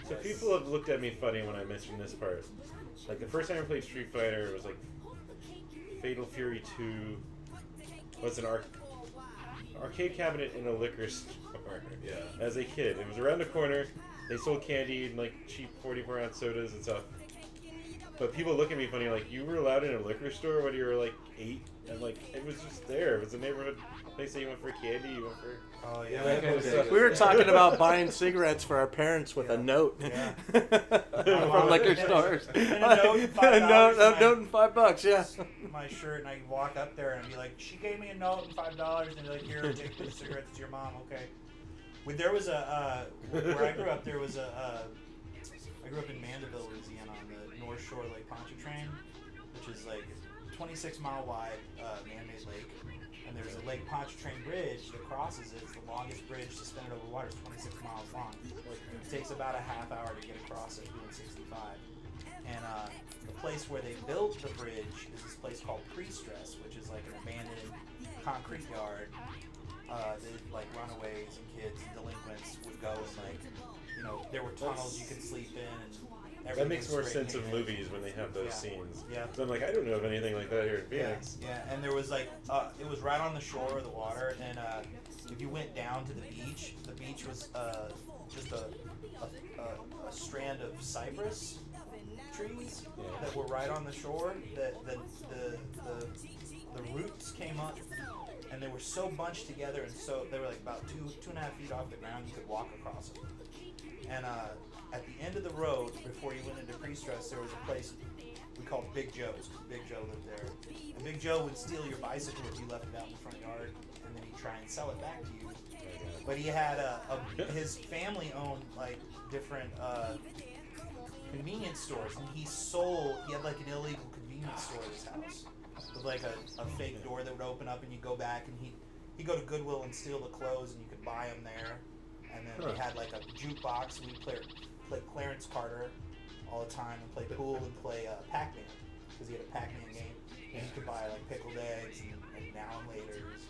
So people have looked at me funny when I mentioned this part. Like the first time I played Street Fighter, it was like Fatal Fury 2. Was an arcade cabinet in a liquor store. Yeah. As a kid, it was around the corner. They sold candy and like cheap 44-ounce sodas and stuff. But people look at me funny, like, you were allowed in a liquor store when you were like 8, and like it was just there. It was a neighborhood place that you went for candy, you went for. Oh yeah. that kind of stuff. We were talking about buying cigarettes for our parents with a note from liquor stores. And a note and $5 a note and $5, yeah. My shirt, and I could walk up there and be like, she gave me a note and $5, and they're like, here, take the cigarettes to your mom, okay. There was where I grew up, there was I grew up in Mandeville, Louisiana, on the North Shore Lake Pontchartrain, which is like 26-mile wide man-made lake. And there's a Lake Pontchartrain bridge that crosses it. It's the longest bridge suspended over water. It's 26 miles long. It takes about a half hour to get across it doing 65. And the place where they built the bridge is this place called Pre-Stress, which is like an abandoned concrete yard that like runaways and kids and delinquents would go and like, there were tunnels you could sleep in and That makes more sense of movies when they have those scenes. Yeah. So I'm like, I don't know of anything like that here in Phoenix. Yeah, and there was like, it was right on the shore of the water, and if you went down to the beach was just a strand of cypress trees that were right on the shore. The roots came up, and they were so bunched together, and so they were like about 2.5 feet off the ground. You could walk across them, and at the end of the road, before you went into Pre-Stress, there was a place we called Big Joe's. Big Joe lived there. And Big Joe would steal your bicycle if you left it out in the front yard, and then he'd try and sell it back to you. But he had his family owned like different convenience stores, and he had like an illegal convenience store at his house with like a fake door that would open up, and you go back, and he'd go to Goodwill and steal the clothes, and you could buy them there. And then we had like a jukebox, and we'd play Clarence Carter all the time, and play pool and play Pac-Man, because he had a Pac-Man game. And you could buy like pickled eggs and now and laters.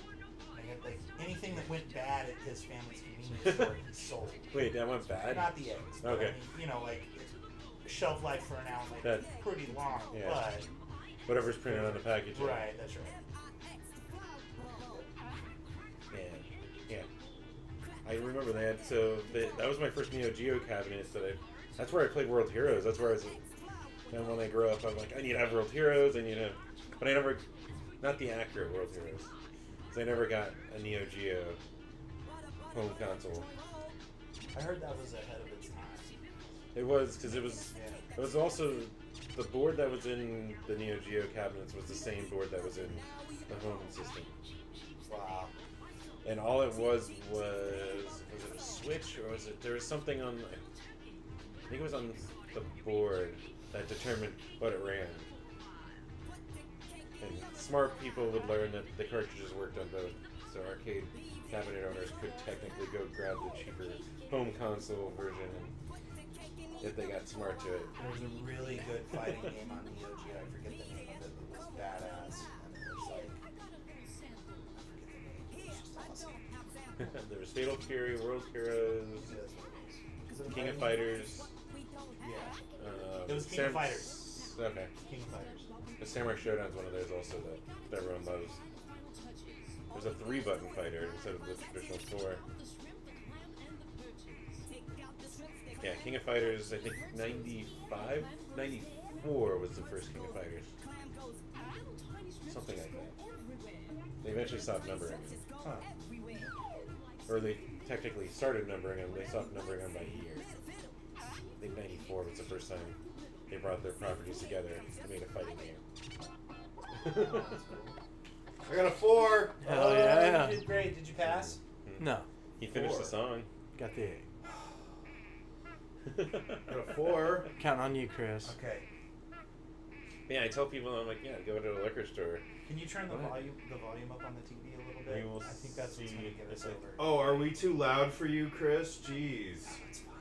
And he had like anything that went bad at his family's convenience store, he sold. Wait, that went bad? Not the eggs. But Okay. I mean, like shelf life for an now and later is pretty long, Yeah. but Whatever's printed on the package. right, that's right. Yeah. I remember that. That was my first Neo Geo cabinet. That's where I played World Heroes. That's where I was. And when I grow up, I'm like, I need to have World Heroes. But I never, not the accurate World Heroes, because I never got a Neo Geo home console. I heard that was ahead of its time. It was because it was. Yeah. It was also the board that was in the Neo Geo cabinets was the same board that was in the home system. Wow. And all it was it a switch, or there was something on, I think it was on the board that determined what it ran. And smart people would learn that the cartridges worked on both. so arcade cabinet owners could technically go grab the cheaper home console version if they got smart to it. There was a really good fighting game on Neo Geo. I forget the name of it, but it was badass. And it was like, I forget the name. It was just awesome. There was Fatal Fury, World Heroes, King of Fighters. Yeah. It was King of Fighters. Okay. King of Fighters. The Samurai Showdown's one of those also that everyone loves. There's a 3-button fighter instead of the traditional 4. Yeah, King of Fighters, I think 95? 94 was the first King of Fighters. Something like that. They eventually stopped numbering them. Huh. Or they technically started numbering them, they stopped numbering them by year. I think 94 was the first time they brought their properties together and made a fighting game. I got a 4. Hell yeah. You did great. Did you pass? No. He finished 4. the song. Got the 8. Got a 4. Counting on you, Chris. Okay. Yeah, I tell people, I'm like, yeah, go to a liquor store. Can you turn the What? volume up on the TV a little bit? We will I think that's what's going to see. get us It's like- over. Oh, are we too loud for you, Chris? Jeez. It's fine.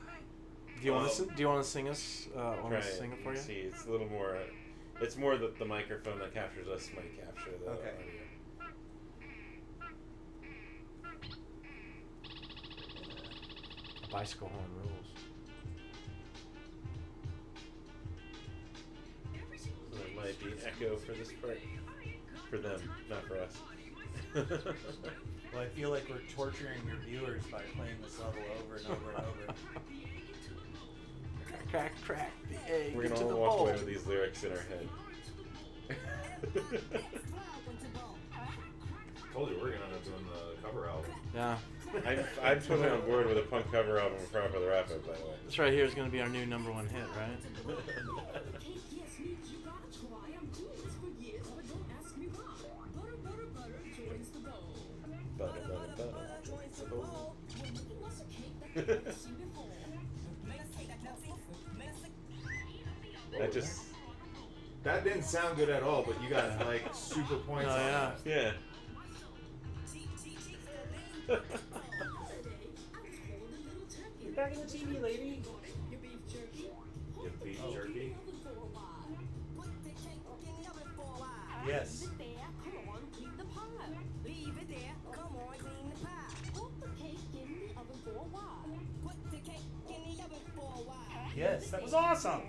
Do you want to? Do you want to sing us? Want Try to sing it for and you? see. It's a little more. It's more that the microphone that captures us might capture the Okay. audio. Bicycle horn rules. So there might be echo for this part. For them, not for us. Well, I feel like we're torturing your viewers by playing this level over and over and over. Crack, crack, crack the egg We're into gonna the all walk bowl. away with these lyrics in our head. Told you we're gonna end up doing the cover album. Yeah. I'm totally on board with a punk cover album for Proper the Rapper, by the way. This right here is going to be our new #1 hit, right? Butter, butter, butter. That just, That didn't sound good at all, but you got like super points Oh, on yeah. that. yeah. Get back in the TV, lady. Get beef jerky. Yes. Yes, that was awesome.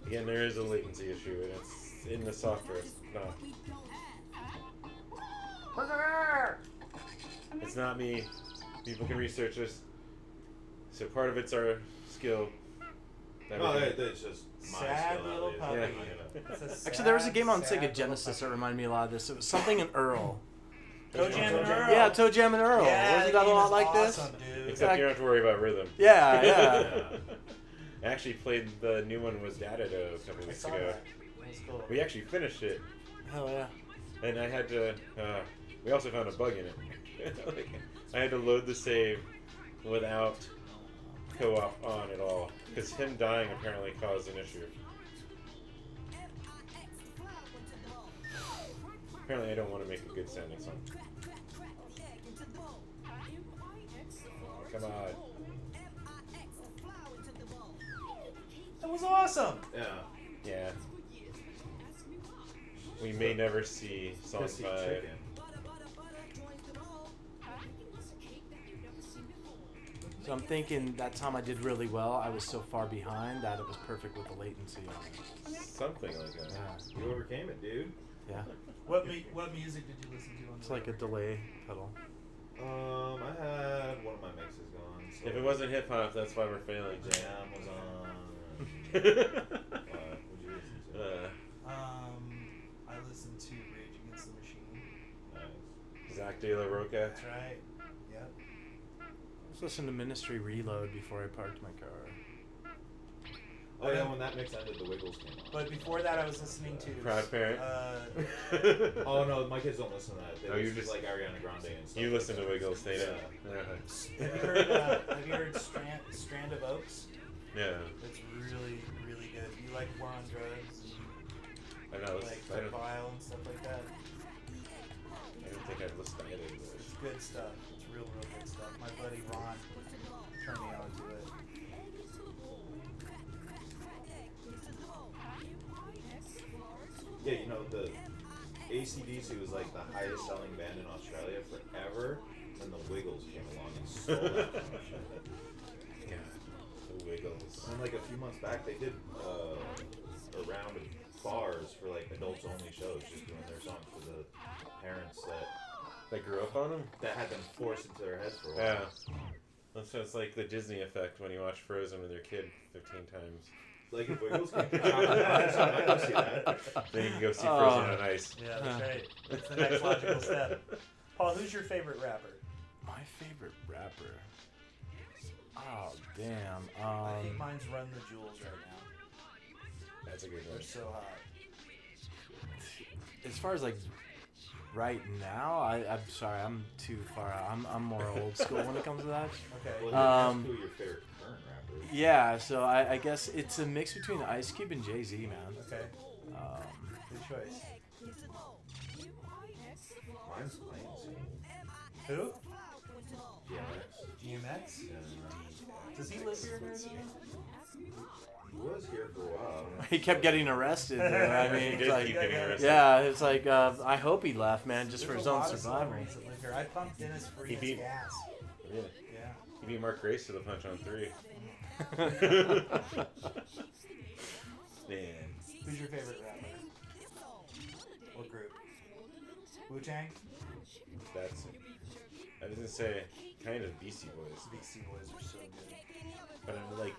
Again, there is a latency issue, and it's in the software. It's not. It's not me. People can research this. So part of it's our skill. that we No, can- it's just my Sad skill, little at puppy. least. Yeah. It's a Actually, there was a sad, game on sad Sega little Genesis that puppy. reminded me a lot of this. It was something in Earl. Toe Jam and Earl. Yeah, Toe Jam and Earl. Yeah, Wasn't that a game lot is like awesome, this? Dude. Except you don't have to worry about rhythm. Yeah, yeah. Yeah. I actually played the new one was Data a couple I weeks saw ago. that. That was cool. We actually finished it, Hell yeah. and I had to. We also found a bug in it. Like, I had to load the save without co-op on at all because him dying apparently caused an issue. Apparently, I don't want to make a good sounding song. Come on. That was awesome. Yeah. Yeah. We may never see song Pissy 5. chicken. So I'm thinking that time I did really well. I was so far behind that it was perfect with the latency on it. Something like that. Yeah. You overcame it, dude. Yeah. What music did you listen to on It's the like a record? delay pedal. I had one of my mixes gone. So If it wasn't hip hop, that's why we're failing. Jam was on. Jam. What would you listen to? I listened to Rage Against the Machine. Nice. Zach De La Roca. That's right. Yep. Let's listen to Ministry Reload before I parked my car. Oh yeah, when that mix ended, the Wiggles came on. But before that, I was listening to Proud Parent. Oh no, my kids don't listen to that. They Oh, you listen to, just- like Ariana Grande and stuff. You like listen to that. Wiggles, they don't. Yeah. Have you heard Strand of Oaks? Yeah. It's really, really good. If you like War on Drugs I and know. like I don't Vile and stuff like that, think I've listened to any of those. it's good stuff. It's real, real good stuff. My buddy Ron turned me on to it. Yeah, you know, the AC/DC was like the highest selling band in Australia forever, and the Wiggles came along and stole that from Australia. God, the Wiggles. And like a few months back, they did a round of bars for like adults only shows, just doing their songs for the parents That grew up on them? that had them forced into their heads for a Yeah. while. So it's like the Disney effect when you watch Frozen with your kid 15 times. Like if Wiggles came to town, I'd go see that. Then you can go see Frozen on Ice. Yeah, that's right. That's the next logical step. Paul, who's your favorite rapper? My favorite rapper. Oh damn. I think mine's Run the Jewels right now. That's a good They're one. so hot. As far as like right now, I'm sorry, I'm too far out. I'm more old school when it comes to that. Okay. Well, who are your favorite current rappers? Yeah, so I guess it's a mix between Ice Cube and Jay-Z, man. Okay. Good choice. Mine's Plains. Who? DMX. DMX? Yeah. Does he live here in Arizona? He was here for a while. He kept getting arrested. Dude. I mean, He it's did like, keep getting arrested. yeah, it's like I hope he left, man, just for There's his a own lot of survival. celebrities that live here. I pumped Dennis He Free's beat- gas. Really? Yeah. He beat Mark Grace to the punch on 3. Man. Who's your favorite rapper? What group? Wu-Tang? That's it. I was gonna say kind of Beastie Boys, Beastie Boys are so good. but I like,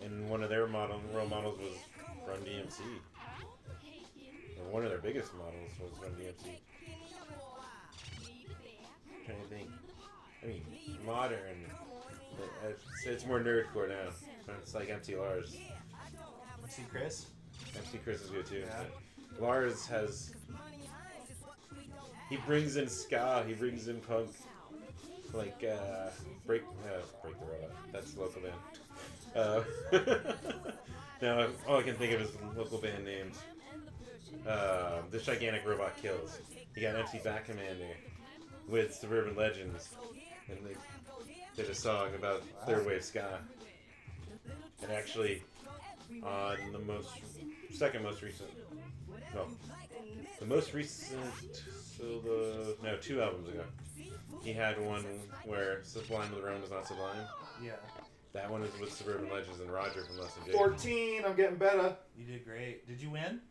and one of their role models was Run DMC. And one of their biggest models was Run DMC. I'm trying to think. I mean, modern. It's more nerdcore now. It's like MC Lars. See Chris? MC Chris is good too. Yeah. But Lars has. He brings in ska. He brings in punk. Like break the robot. That's the local band. Now all I can think of is local band names. This Gigantic Robot Kills. You got MC Backcommander with Suburban Legends, and they did a song about third wave ska. And actually, on the second most recent, the most recent, no, 2 albums ago, he had one where Sublime of the Rome is not Sublime. Yeah. That one is with Suburban Legends and Roger from Less Than Jake. 14, I'm getting better. You did great. Did you win?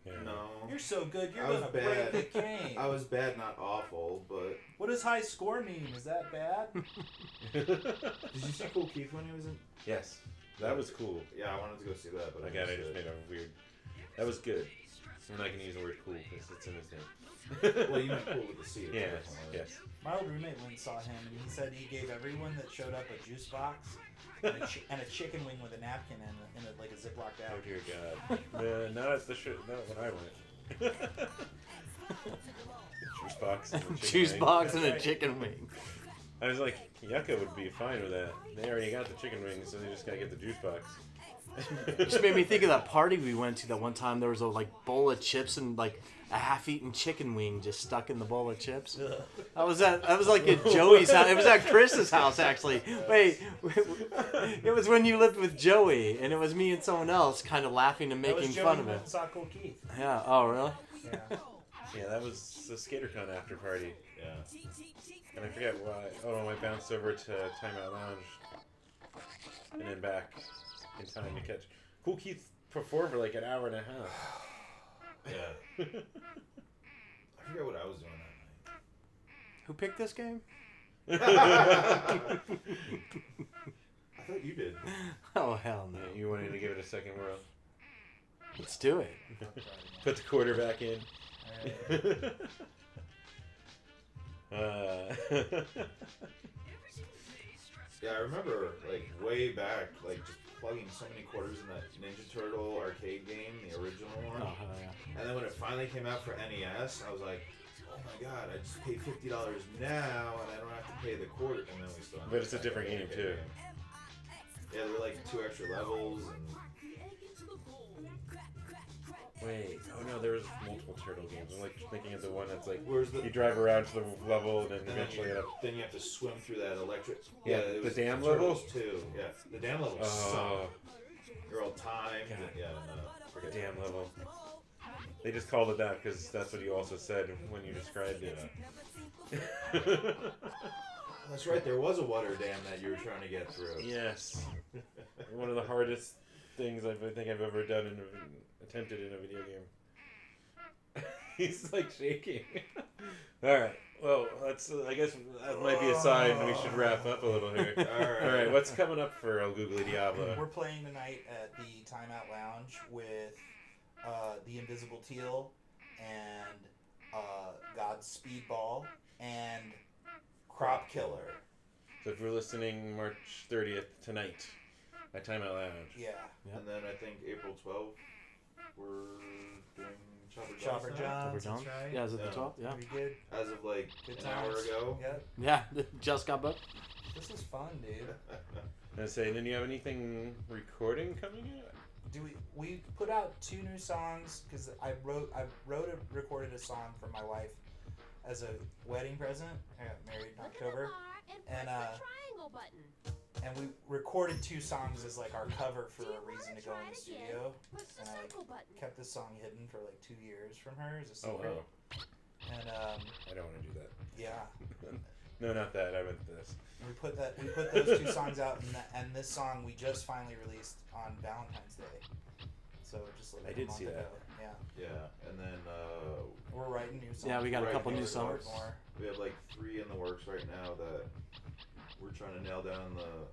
Yeah. No. You're so good. You're I was gonna break bad. the game. I was bad, not awful, but... What does high score mean? Is that bad? Did you see Cool Keith when he was in... Yes, that was cool. Yeah, I wanted to go see that, but Again, I just made a weird. That was good. I'm not gonna use the word cool because it's in his name. Well, you meant cool with the C. Yeah. Yes. My old roommate went and saw him, and he said he gave everyone that showed up a juice box and a chicken wing with a napkin in like a Ziploc Oh bag. dear God. Not at the not when I went. Juice box. And a chicken Juice wing. box and That's a right. chicken wing. I was like, Yucca would be fine with that. They already got the chicken wings, so they just gotta get the juice box. Just made me think of that party we went to that one time. There was a like bowl of chips and like a half-eaten chicken wing just stuck in the bowl of chips. That was like at Joey's house. It was at Chris's house actually. Wait, it was when you lived with Joey, and it was me and someone else kind of laughing and That was making Joey fun of who went it. and saw Cool Keith. Yeah. Oh, really? Yeah. Yeah, that was the SkaterCon after party. Yeah. And I forget why. Oh, I bounced over to Timeout Lounge and then back in time to catch. Cool Keith performed for like an hour and a half. Yeah. I forget what I was doing that Who picked this game? night. I thought you did. Oh hell no. You wanted to give it a second whirl. Let's do it. Put the quarter back in. Alright. Yeah, I remember, like, way back, like, just plugging so many quarters in that Ninja Turtle arcade game, the original one. Oh hell yeah. And then when it finally came out for NES, I was like, oh my god, I just paid $50 now, and I don't have to pay the quarter. And then we still. But it's a different game, too. Yeah, there were like 2 extra levels, and Wait, oh no, there was multiple turtle games. I'm like thinking of the one that's like where's the? you drive around to the level and then And eventually then you have to swim through that electric. Yeah, it the was dam Turtles level? too. Yeah, the dam level Oh, sucked. They're all timed. God. Yeah, the damn level. They just called it that because that's what you also said when you described it. That's right. There was a water dam that you were trying to get through. Yes, one of the hardest things I think I've ever done attempted in a video game. He's like shaking. All right. Well, that's. I guess that might be a sign we should wrap up a little here. All right. What's coming up for El Googly Diablo? We're playing tonight at the Timeout Lounge with the Invisible Teal and God's Speedball and Crop Killer. So if we're listening March 30th tonight at Timeout Lounge. Yeah. Yep. And then I think April 12th we're doing Chopper John's. John. Over John? That's right. Yeah, is it the Yeah. 12th? Yeah. Pretty good. As of like Good an hour times. ago. Yep. Yeah, just got booked. This is fun, dude. I say, then you have anything recording coming up? We put out 2 new songs because I recorded a song for my wife as a wedding present. I got married in October, and we recorded 2 songs as like our cover for a reason to go in the studio. And I kept this song hidden for like 2 years from her as a Oh, secret. wow. And I don't want to do that. yeah, No, not that. I meant this. we put those 2 songs out, and this song we just finally released on Valentine's Day. So just like I a did month see that. ago. Yeah, Yeah, and then we're writing new songs. Yeah, we got a Right, couple more new songs. songs. More. we have like 3 in the works right now that we're trying to nail down the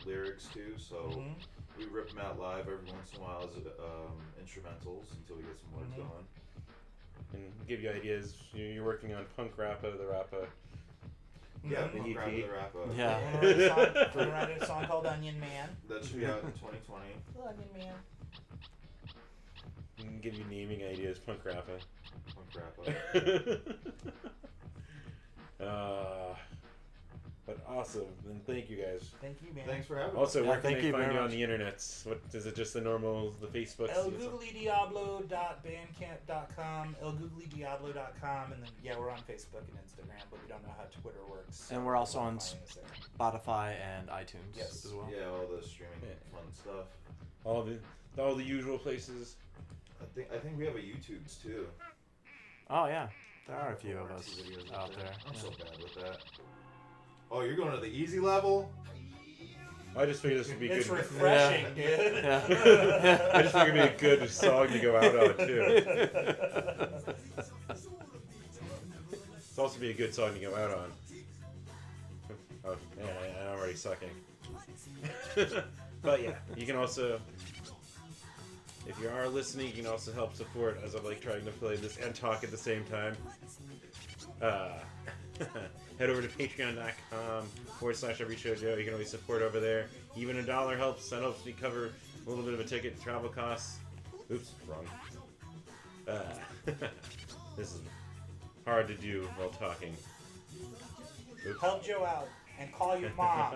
lyrics to. So Mhm. we rip them out live every once in a while as instrumentals until we get some words Mhm. going. And give you ideas. You're working on Punk Rappa, the Rappa. Yeah, The punk EP. rap the rap up. Yeah. We're gonna write a song called Onion Man. That should be out in 2020. Onion Man. And give you naming ideas, Punk Rappa. Punk rap up. But awesome. And thank you guys. Thank you, man. Thanks for having Also, Yeah, where can thank they you find very you on much. the internets? What is it? Just the normal, the Facebooks? ElGooglyDiablo.bandcamp.com, ElGooglyDiablo.com, and then we're on Facebook and Instagram, but we don't know how Twitter works. And we're also on Finding us there. Spotify and iTunes Yes. as well. Yeah, all the streaming Yeah. fun stuff. all the usual places. I think we have a YouTube's too. Oh, yeah. There are a few of us See videos out there. I'm Yeah. so bad with that. Oh, you're going to the easy level? I just figured this would be It's good. refreshing, dude. Yeah. I just figured it'd be a good song to go out on too. It's also be a good song to go out on. Oh, yeah, I'm already sucking. But yeah, you can also, if you are listening, you can also help support as I like trying to play this and talk at the same time. Head over to patreon.com/everyshowjoe. You can always support over there. Even $1 helps. That helps me cover a little bit of a ticket, travel costs. Oops, wrong. This is hard to do while talking. Oops. Help Joe out and call your mom.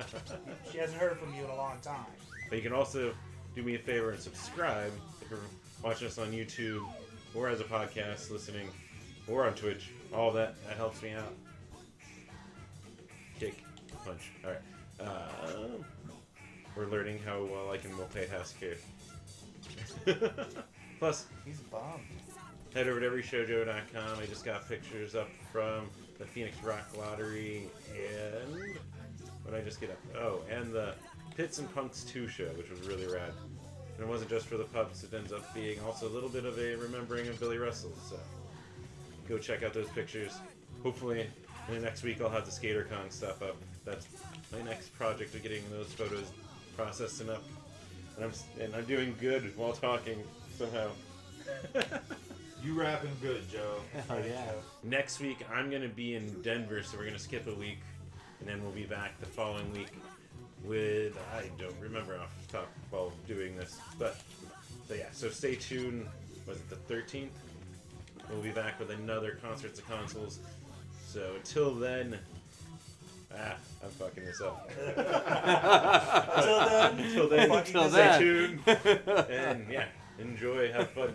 She hasn't heard from you in a long time. But you can also do me a favor and subscribe if you're watching us on YouTube or as a podcast, listening, or on Twitch. All that helps me out. Kick, punch. All right. We're learning how well I can multitask here. Plus, He's bummed. head over to everyshowjoe.com. I just got pictures up from the Phoenix Rock Lottery and what did I just get up? Oh, and the Pits and Punks 2 show, which was really rad. And it wasn't just for the pups, it ends up being also a little bit of a remembering of Billy Russell. So go check out those pictures. Hopefully, in the next week, I'll have the SkaterCon stuff up. That's my next project of getting those photos processed and up. And I'm doing good while talking somehow. You rapping good, Joe. Oh, yeah. Next week, I'm going to be in Denver, so we're going to skip a week, and then we'll be back the following week with, I don't remember off the top while doing this, but yeah, so stay tuned. Was it the 13th? We'll be back with another Concerts of Consoles. So until then, I'm fucking this up. Until then, Until then, fucking Until stay then. tuned. And yeah, enjoy, have fun.